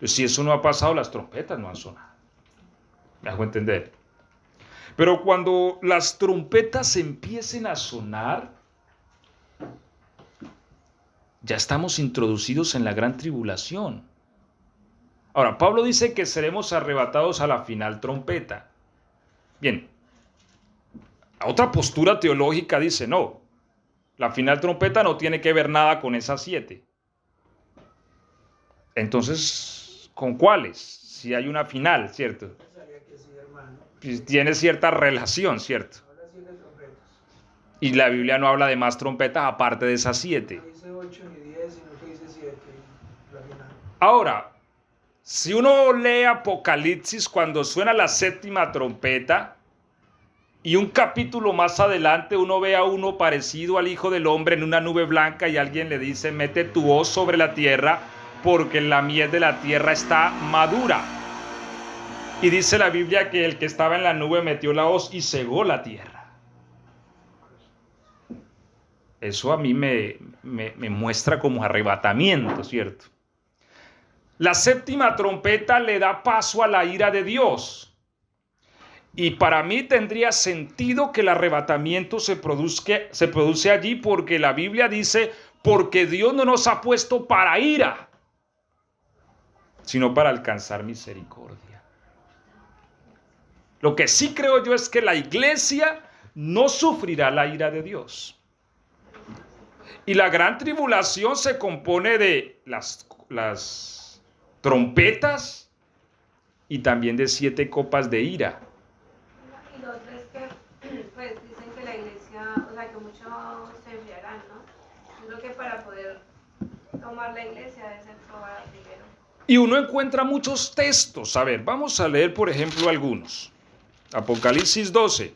Si eso no ha pasado, las trompetas no han sonado. ¿Me hago entender? Pero cuando las trompetas empiecen a sonar, ya estamos introducidos en la gran tribulación. Ahora, Pablo dice que seremos arrebatados a la final trompeta. Bien, otra postura teológica dice, no, la final trompeta no tiene que ver nada con esas 7. Entonces, ¿con cuáles? Si hay una final, ¿cierto? Pues tiene cierta relación, ¿cierto? Y la Biblia no habla de más trompetas aparte de esas 7. Dice 8 ni 10, sino que dice 7. Ahora, si uno lee Apocalipsis cuando suena la 7ª trompeta, y un capítulo más adelante uno ve a uno parecido al Hijo del Hombre en una nube blanca y alguien le dice, mete tu hoz sobre la tierra porque la miel de la tierra está madura. Y dice la Biblia que el que estaba en la nube metió la hoz y cegó la tierra. Eso a mí me muestra como arrebatamiento, ¿cierto? La 7ª trompeta le da paso a la ira de Dios. Y para mí tendría sentido que el arrebatamiento se produce allí, porque la Biblia dice, porque Dios no nos ha puesto para ira, sino para alcanzar misericordia. Lo que sí creo yo es que la iglesia no sufrirá la ira de Dios. Y la gran tribulación se compone de las trompetas y también de 7 copas de ira. Y lo otro es que, pues dicen que la iglesia, o sea, que muchos se enfriarán, ¿no? Yo creo que para poder tomar la iglesia debe ser probada primero. Y uno encuentra muchos textos. A ver, vamos a leer, por ejemplo, algunos. Apocalipsis 12,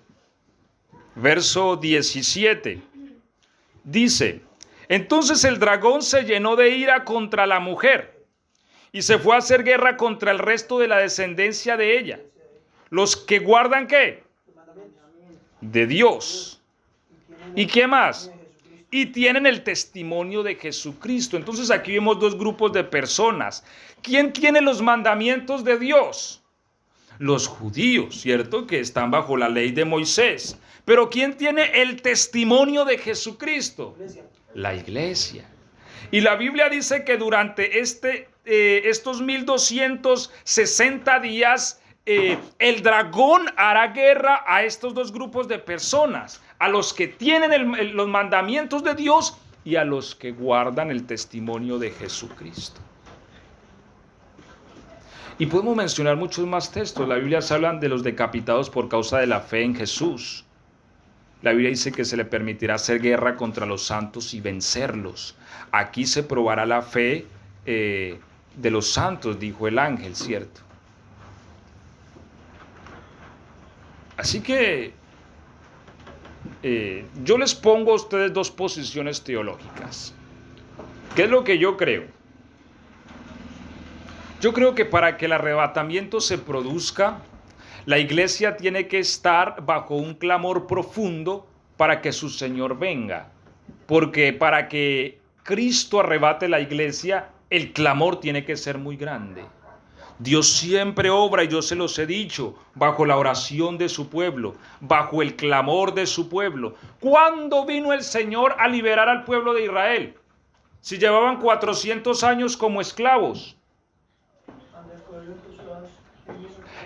verso 17. Dice: entonces el dragón se llenó de ira contra la mujer y se fue a hacer guerra contra el resto de la descendencia de ella. Los que guardan, ¿qué? De Dios. ¿Y qué más? Y tienen el testimonio de Jesucristo. Entonces aquí vemos 2 grupos de personas. ¿Quién tiene los mandamientos de Dios? Los judíos, ¿cierto? Que están bajo la ley de Moisés. Pero ¿quién tiene el testimonio de Jesucristo? La iglesia. Y la Biblia dice que durante estos 1260 días, el dragón hará guerra a estos 2 grupos de personas, a los que tienen los mandamientos de Dios y a los que guardan el testimonio de Jesucristo. Y podemos mencionar muchos más textos. La Biblia se habla de los decapitados por causa de la fe en Jesús. La Biblia dice que se le permitirá hacer guerra contra los santos y vencerlos. Aquí se probará la fe de los santos, dijo el ángel, ¿cierto? Así que yo les pongo a ustedes 2 posiciones teológicas. ¿Qué es lo que yo creo? Yo creo que para que el arrebatamiento se produzca, la iglesia tiene que estar bajo un clamor profundo para que su Señor venga. Porque para que Cristo arrebate la iglesia, el clamor tiene que ser muy grande. Dios siempre obra, y yo se los he dicho, bajo la oración de su pueblo, bajo el clamor de su pueblo. ¿Cuándo vino el Señor a liberar al pueblo de Israel? Si llevaban 400 años como esclavos.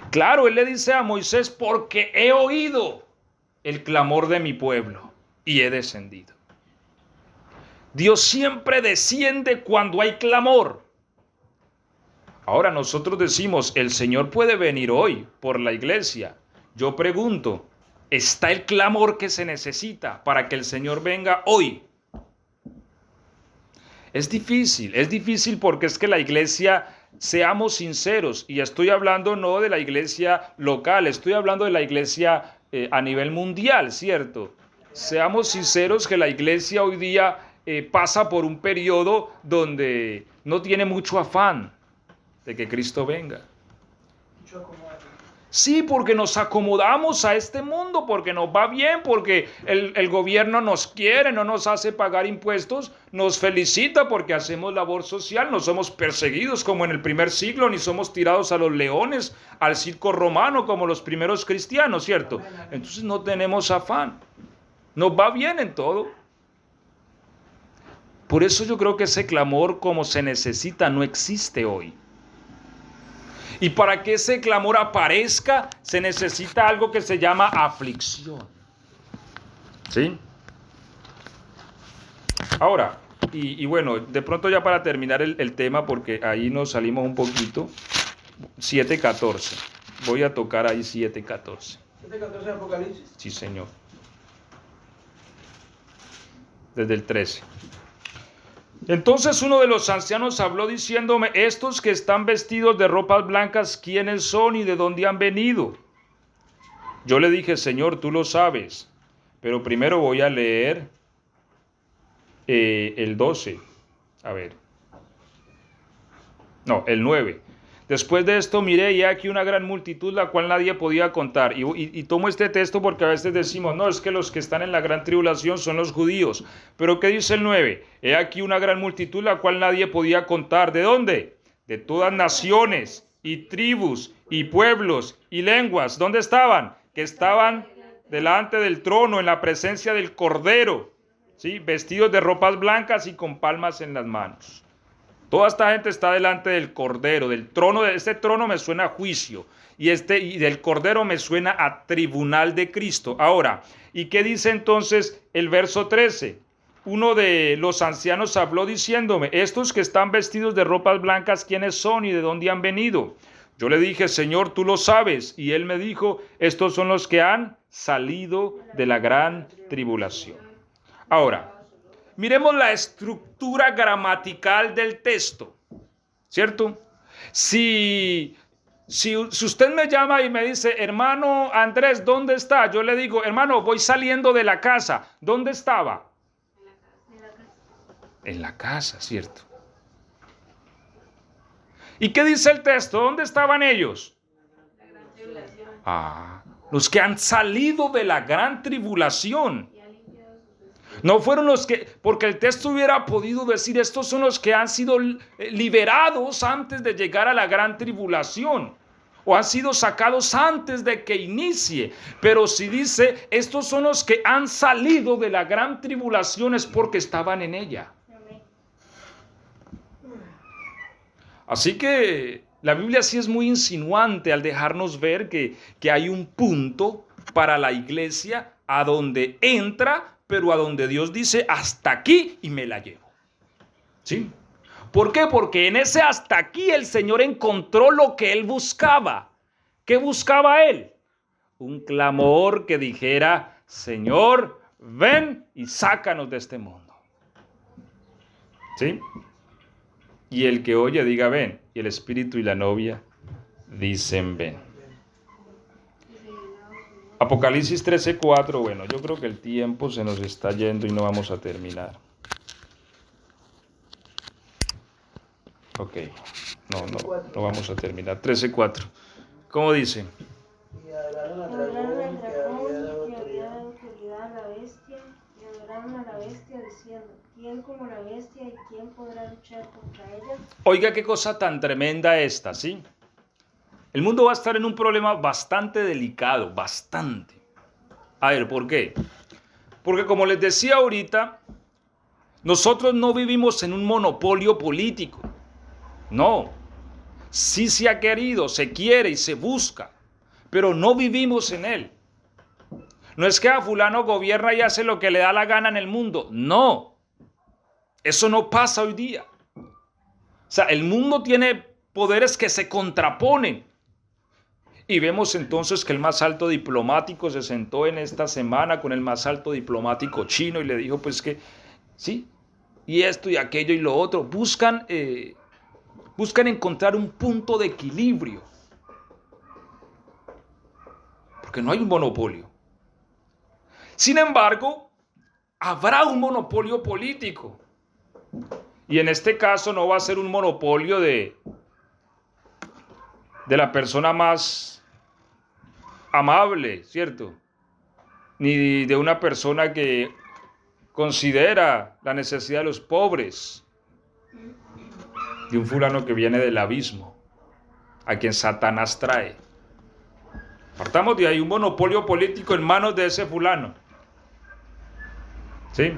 Claro, él le dice a Moisés, porque he oído el clamor de mi pueblo y he descendido. Dios siempre desciende cuando hay clamor. Ahora nosotros decimos, el Señor puede venir hoy por la iglesia. Yo pregunto, ¿está el clamor que se necesita para que el Señor venga hoy? Es difícil porque es que la iglesia, seamos sinceros, y estoy hablando no de la iglesia local, estoy hablando de la iglesia a nivel mundial, ¿cierto? Seamos sinceros que la iglesia hoy día pasa por un periodo donde no tiene mucho afán de que Cristo venga. Sí, porque nos acomodamos a este mundo, porque nos va bien, porque el gobierno nos quiere, no nos hace pagar impuestos, nos felicita porque hacemos labor social, no somos perseguidos como en el primer siglo, ni somos tirados a los leones, al circo romano como los primeros cristianos, ¿cierto? Entonces no tenemos afán, nos va bien en todo. Por eso yo creo que ese clamor como se necesita no existe hoy. Y para que ese clamor aparezca, se necesita algo que se llama aflicción. ¿Sí? Ahora, y bueno, de pronto ya para terminar el tema, porque ahí nos salimos un poquito, 7:14. Voy a tocar ahí 7:14. ¿7:14 de Apocalipsis? Sí, Señor. Desde el 13. Entonces uno de los ancianos habló diciéndome, estos que están vestidos de ropas blancas, ¿quiénes son y de dónde han venido? Yo le dije, Señor, tú lo sabes, pero primero voy a leer el 12. A ver. No, el 9. Después de esto miré y aquí una gran multitud, la cual nadie podía contar. Y tomo este texto porque a veces decimos, no, es que los que están en la gran tribulación son los judíos. Pero ¿qué dice el 9? He aquí una gran multitud, la cual nadie podía contar. ¿De dónde? De todas naciones y tribus y pueblos y lenguas. ¿Dónde estaban? que estaban delante del trono en la presencia del Cordero, ¿sí? Vestidos de ropas blancas y con palmas en las manos. Toda esta gente está delante del Cordero, del trono. Este trono me suena a juicio y del Cordero me suena a tribunal de Cristo. Ahora, ¿y qué dice entonces el verso 13? Uno de los ancianos habló diciéndome: estos que están vestidos de ropas blancas, ¿quiénes son y de dónde han venido? Yo le dije: Señor, tú lo sabes. Y él me dijo: estos son los que han salido de la gran tribulación. Ahora, miremos la estructura gramatical del texto, ¿cierto? Si usted me llama y me dice: hermano Andrés, ¿dónde está? Yo le digo: hermano, voy saliendo de la casa. ¿Dónde estaba? En la casa, ¿cierto? ¿Y qué dice el texto? ¿Dónde estaban ellos? La gran tribulación. Los que han salido de la gran tribulación. Y ha limpiado sus vestidos. No fueron los que, porque el texto hubiera podido decir: estos son los que han sido liberados antes de llegar a la gran tribulación, o han sido sacados antes de que inicie. Pero si dice: estos son los que han salido de la gran tribulación, es porque estaban en ella. Así que la Biblia sí es muy insinuante al dejarnos ver que hay un punto para la iglesia a donde entra, pero a donde Dios dice: hasta aquí y me la llevo. ¿Sí? ¿Por qué? Porque en ese hasta aquí el Señor encontró lo que Él buscaba. ¿Qué buscaba Él? Un clamor que dijera: Señor, ven y sácanos de este mundo. ¿Sí? Y el que oye diga: ven. Y el espíritu y la novia dicen: ven. Apocalipsis 13:4. Bueno, yo creo que el tiempo se nos está yendo y no vamos a terminar. Ok. No vamos a terminar. 13:4. ¿Cómo dice? Y adoraron al Adoraron al dragón que había dragón dado que había autoridad. dado autoridad a la bestia, y adoraron a la bestia diciendo: ¿quién como la bestia y quién podrá luchar contra ella? Oiga qué cosa tan tremenda esta, ¿sí? El mundo va a estar en un problema bastante delicado, bastante. A ver, ¿por qué? Porque como les decía ahorita, nosotros no vivimos en un monopolio político. No. Sí se ha querido, se quiere y se busca, pero no vivimos en él. No es que a fulano gobierna y hace lo que le da la gana en el mundo. No. Eso no pasa hoy día. O sea, el mundo tiene poderes que se contraponen. Y vemos entonces que el más alto diplomático se sentó en esta semana con el más alto diplomático chino y le dijo: pues que sí, y esto y aquello y lo otro. Buscan encontrar un punto de equilibrio. Porque no hay un monopolio. Sin embargo, habrá un monopolio político. Y en este caso no va a ser un monopolio de la persona más amable, ¿cierto? Ni de una persona que considera la necesidad de los pobres. De un fulano que viene del abismo, a quien Satanás trae. Partamos de ahí, un monopolio político en manos de ese fulano. ¿Sí?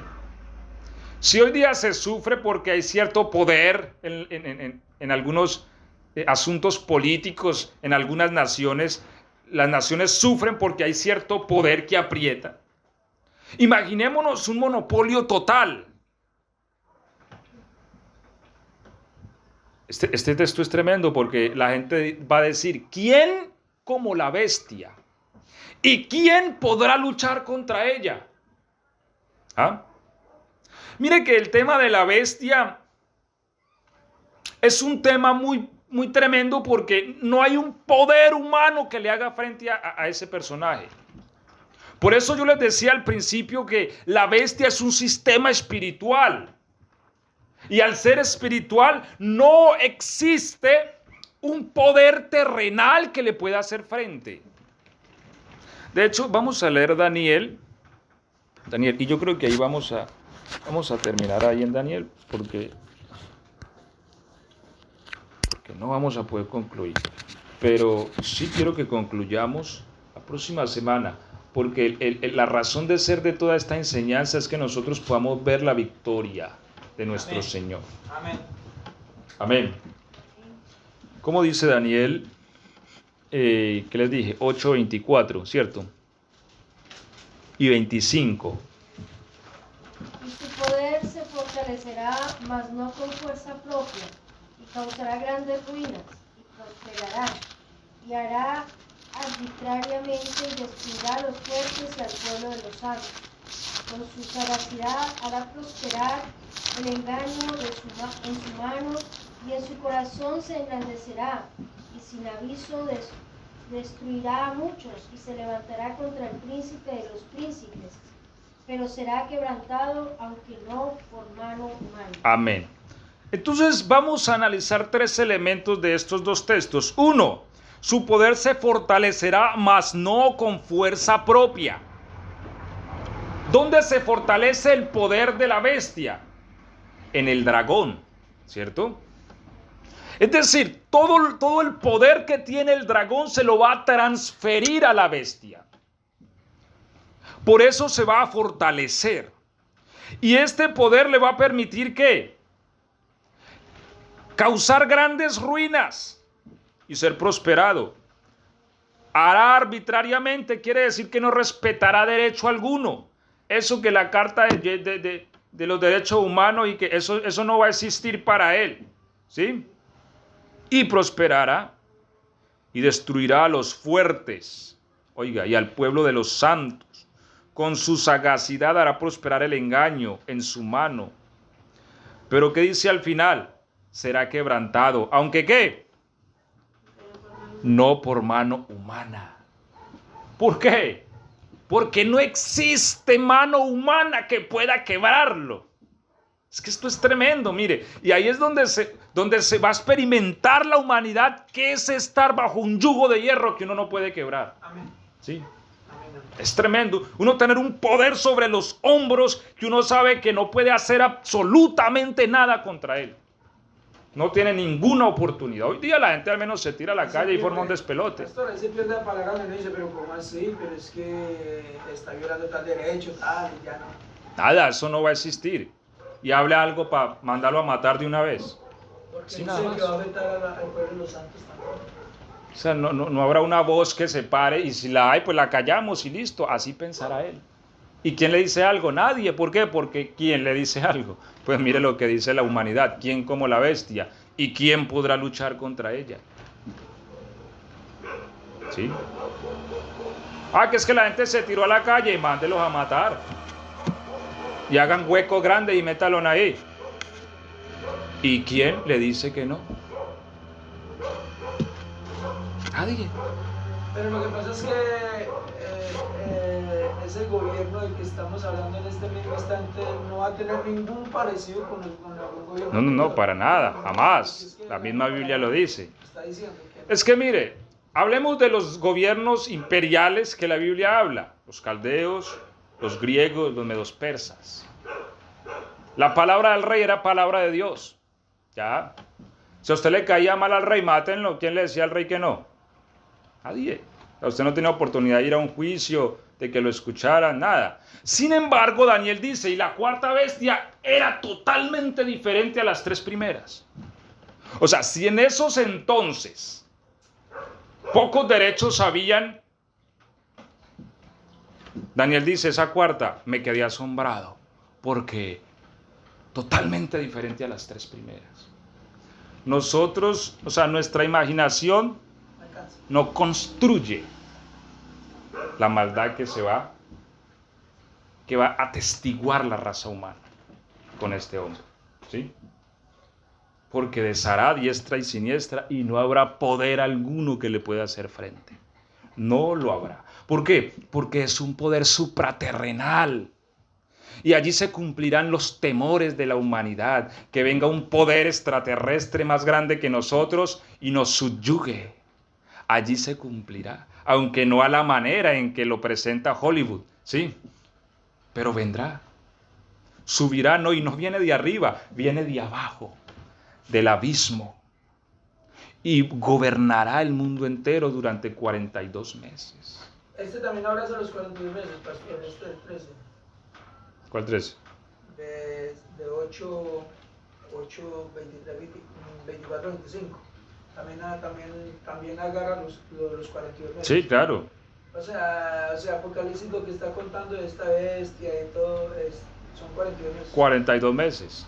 Si hoy día se sufre porque hay cierto poder en algunos asuntos políticos, en algunas naciones, las naciones sufren porque hay cierto poder que aprieta. Imaginémonos un monopolio total. Este texto es tremendo porque la gente va a decir: ¿quién como la bestia? ¿Y quién podrá luchar contra ella? ¿Ah? Mire que el tema de la bestia es un tema muy, muy tremendo porque no hay un poder humano que le haga frente a ese personaje. Por eso yo les decía al principio que la bestia es un sistema espiritual. Y al ser espiritual no existe un poder terrenal que le pueda hacer frente. De hecho, vamos a leer Daniel, y yo creo que ahí vamos a terminar ahí en Daniel, porque no vamos a poder concluir. Pero sí quiero que concluyamos La próxima semana. Porque la razón de ser de toda esta enseñanza es que nosotros podamos ver la victoria de nuestro Amén. Señor. Amén. Amén. ¿Cómo dice Daniel? ¿Qué les dije? 8:24, ¿cierto? Y 25. Y su poder se fortalecerá, mas no con fuerza propia, y causará grandes ruinas, y prosperará, y hará arbitrariamente y destruirá a los fuertes y al pueblo de los sabios. Con su sagacidad hará prosperar el engaño en su mano, y en su corazón se engrandecerá, y sin aviso destruirá a muchos, y se levantará contra el príncipe de los príncipes, pero será quebrantado, aunque no por mano humana. Amén. Entonces vamos a analizar 3 elementos de estos 2 textos. 1, su poder se fortalecerá, mas no con fuerza propia. ¿Dónde se fortalece el poder de la bestia? En el dragón, ¿cierto? Es decir, todo el poder que tiene el dragón se lo va a transferir a la bestia. Por eso se va a fortalecer. Y este poder le va a permitir ¿qué? Causar grandes ruinas y ser prosperado. Hará arbitrariamente, quiere decir que no respetará derecho alguno. Eso que la carta de los derechos humanos y que eso no va a existir para él. ¿Sí? Y prosperará y destruirá a los fuertes, oiga, y al pueblo de los santos. Con su sagacidad hará prosperar el engaño en su mano. Pero ¿qué dice al final? Será quebrantado, aunque ¿qué? No por mano humana. ¿Por qué? Porque no existe mano humana que pueda quebrarlo. Es que esto es tremendo, mire. Y ahí es donde se va a experimentar la humanidad, que es estar bajo un yugo de hierro que uno no puede quebrar. Amén. ¿Sí? Amén. Es tremendo. Uno tener un poder sobre los hombros que uno sabe que no puede hacer absolutamente nada contra él. No tiene ninguna oportunidad. Hoy día la gente al menos se tira a la calle y forma un despelote. Pastor, ahí se pierde la palabra y uno dice, pero ¿cómo así? Pero es que está violando tal derecho, tal, y ya no. Nada, eso no va a existir. Y hable algo para mandarlo a matar de una vez. Porque Sí, dice nada más. que va a afectar al pueblo de los santos también. O sea, no habrá una voz que se pare y si la hay, pues la callamos y listo. Así pensará él. ¿Y quién le dice algo? Nadie. ¿Por qué? Porque ¿quién le dice algo? Pues mire lo que dice la humanidad. ¿Quién como la bestia? ¿Y quién podrá luchar contra ella? ¿Sí? Que es que la gente se tiró a la calle y mándelos a matar. Y hagan huecos grandes y métalos ahí. ¿Y quién le dice que no? Nadie. Pero lo que pasa es que ese gobierno del que estamos hablando en este mismo instante no va a tener ningún parecido con el gobierno. No, para nada, jamás. La misma Biblia lo dice. Está diciendo que Es que mire, hablemos de los gobiernos imperiales que la Biblia habla. Los caldeos, los griegos, los medos persas. La palabra del rey era palabra de Dios. ¿Ya? Si a usted le caía mal al rey, mátenlo. ¿Quién le decía al rey que no? Nadie. Usted no tenía oportunidad de ir a un juicio, de que lo escucharan, nada. Sin embargo, Daniel dice, y la cuarta bestia era totalmente diferente a las 3 primeras. O sea, si en esos entonces pocos derechos habían, Daniel dice, esa cuarta, me quedé asombrado, porque totalmente diferente a las 3 primeras. Nosotros, o sea, nuestra imaginación no construye la maldad que va a atestiguar la raza humana con este hombre, ¿sí? Porque deshará diestra y siniestra y no habrá poder alguno que le pueda hacer frente. No lo habrá. ¿Por qué? Porque es un poder supraterrenal. Y allí se cumplirán los temores de la humanidad, que venga un poder extraterrestre más grande que nosotros y nos subyugue. Allí se cumplirá, aunque no a la manera en que lo presenta Hollywood, ¿sí? Pero vendrá, subirá, no, y no viene de arriba, viene de abajo, del abismo, y gobernará el mundo entero durante 42 meses. Este también abraza los 42 meses, pastor, este del 13. ¿Cuál 13? De 8, 23, 24, 25. También agarra los 42 meses. Sí, claro. O sea, Apocalipsis lo que está contando de esta bestia y todo, son 42 meses. 42 meses.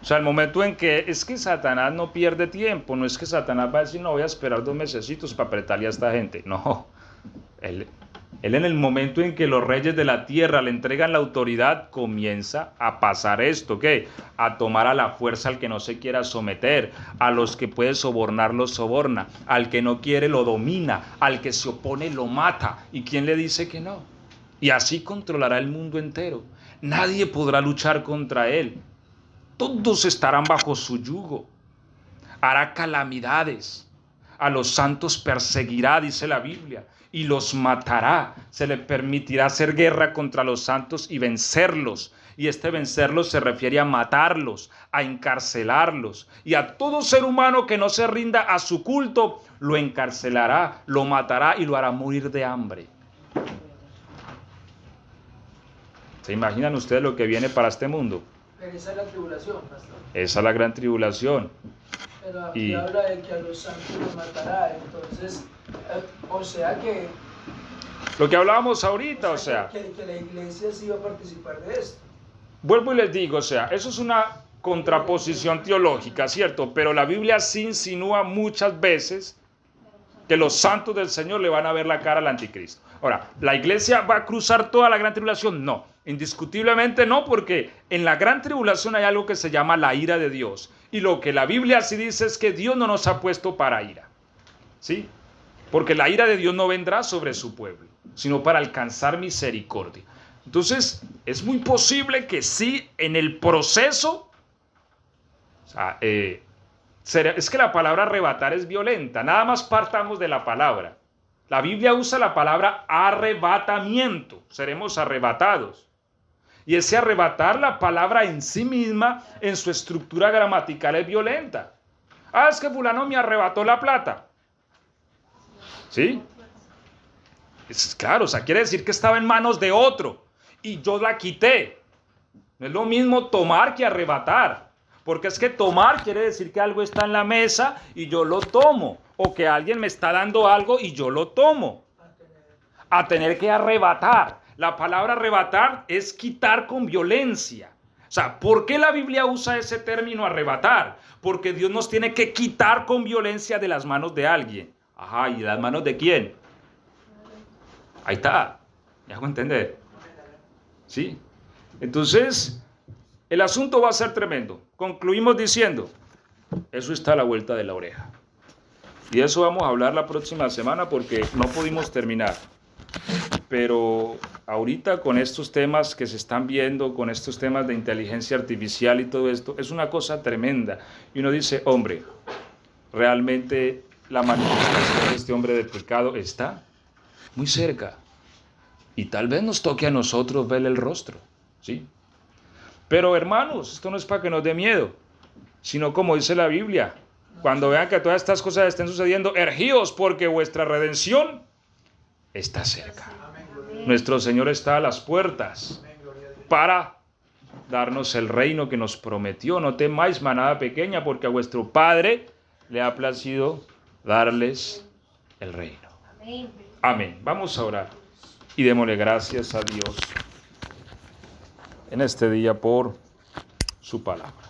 O sea, el momento en que es que Satanás no pierde tiempo, no es que Satanás va a decir, no, voy a esperar 2 mesecitos para apretarle a esta gente. No, él en el momento en que los reyes de la tierra le entregan la autoridad, comienza a pasar esto, ¿qué? A tomar a la fuerza al que no se quiera someter, a los que puede sobornar los soborna, al que no quiere lo domina, al que se opone lo mata. ¿Y quién le dice que no? Y así controlará el mundo entero. Nadie podrá luchar contra él. Todos estarán bajo su yugo. Hará calamidades. A los santos perseguirá, dice la Biblia, y los matará. Se le permitirá hacer guerra contra los santos y vencerlos. Y este vencerlos se refiere a matarlos, a encarcelarlos. Y a todo ser humano que no se rinda a su culto, lo encarcelará, lo matará y lo hará morir de hambre. ¿Se imaginan ustedes lo que viene para este mundo? Pero esa es la tribulación, pastor. Esa es la gran tribulación. Pero aquí habla de que a los santos los matará, entonces, o sea que... Lo que hablábamos ahorita, o sea... Que la iglesia sí va a participar de esto. Vuelvo y les digo, o sea, eso es una contraposición teológica, ¿cierto? Pero la Biblia sí insinúa muchas veces que los santos del Señor le van a ver la cara al anticristo. Ahora, ¿la iglesia va a cruzar toda la gran tribulación? No, indiscutiblemente no, porque en la gran tribulación hay algo que se llama la ira de Dios. Y lo que la Biblia sí dice es que Dios no nos ha puesto para ira, ¿sí? Porque la ira de Dios no vendrá sobre su pueblo, sino para alcanzar misericordia. Entonces, es muy posible que sí, en el proceso, o sea, es que la palabra arrebatar es violenta, nada más partamos de la palabra. La Biblia usa la palabra arrebatamiento, seremos arrebatados. Y ese arrebatar, la palabra en sí misma, en su estructura gramatical es violenta. Ah, es que fulano me arrebató la plata. ¿Sí? Es claro, o sea, quiere decir que estaba en manos de otro y yo la quité. No es lo mismo tomar que arrebatar. Porque es que tomar quiere decir que algo está en la mesa y yo lo tomo. O que alguien me está dando algo y yo lo tomo. A tener que arrebatar. La palabra arrebatar es quitar con violencia. O sea, ¿por qué la Biblia usa ese término arrebatar? Porque Dios nos tiene que quitar con violencia de las manos de alguien. Ajá, ¿y de las manos de quién? Ahí está. ¿Me hago entender? ¿Sí? Entonces, el asunto va a ser tremendo. Concluimos diciendo, eso está a la vuelta de la oreja. Y de eso vamos a hablar la próxima semana porque no pudimos terminar. Pero ahorita con estos temas que se están viendo, con estos temas de inteligencia artificial y todo esto, es una cosa tremenda. Y uno dice, hombre, realmente la manifestación de este hombre de pecado está muy cerca. Y tal vez nos toque a nosotros ver el rostro, ¿sí? Pero hermanos, esto no es para que nos dé miedo, sino como dice la Biblia, cuando vean que todas estas cosas estén sucediendo, ergíos porque vuestra redención está cerca. Nuestro Señor está a las puertas para darnos el reino que nos prometió. No temáis, manada pequeña, porque a vuestro Padre le ha placido darles el reino. Amén. Vamos a orar y démosle gracias a Dios en este día por su palabra.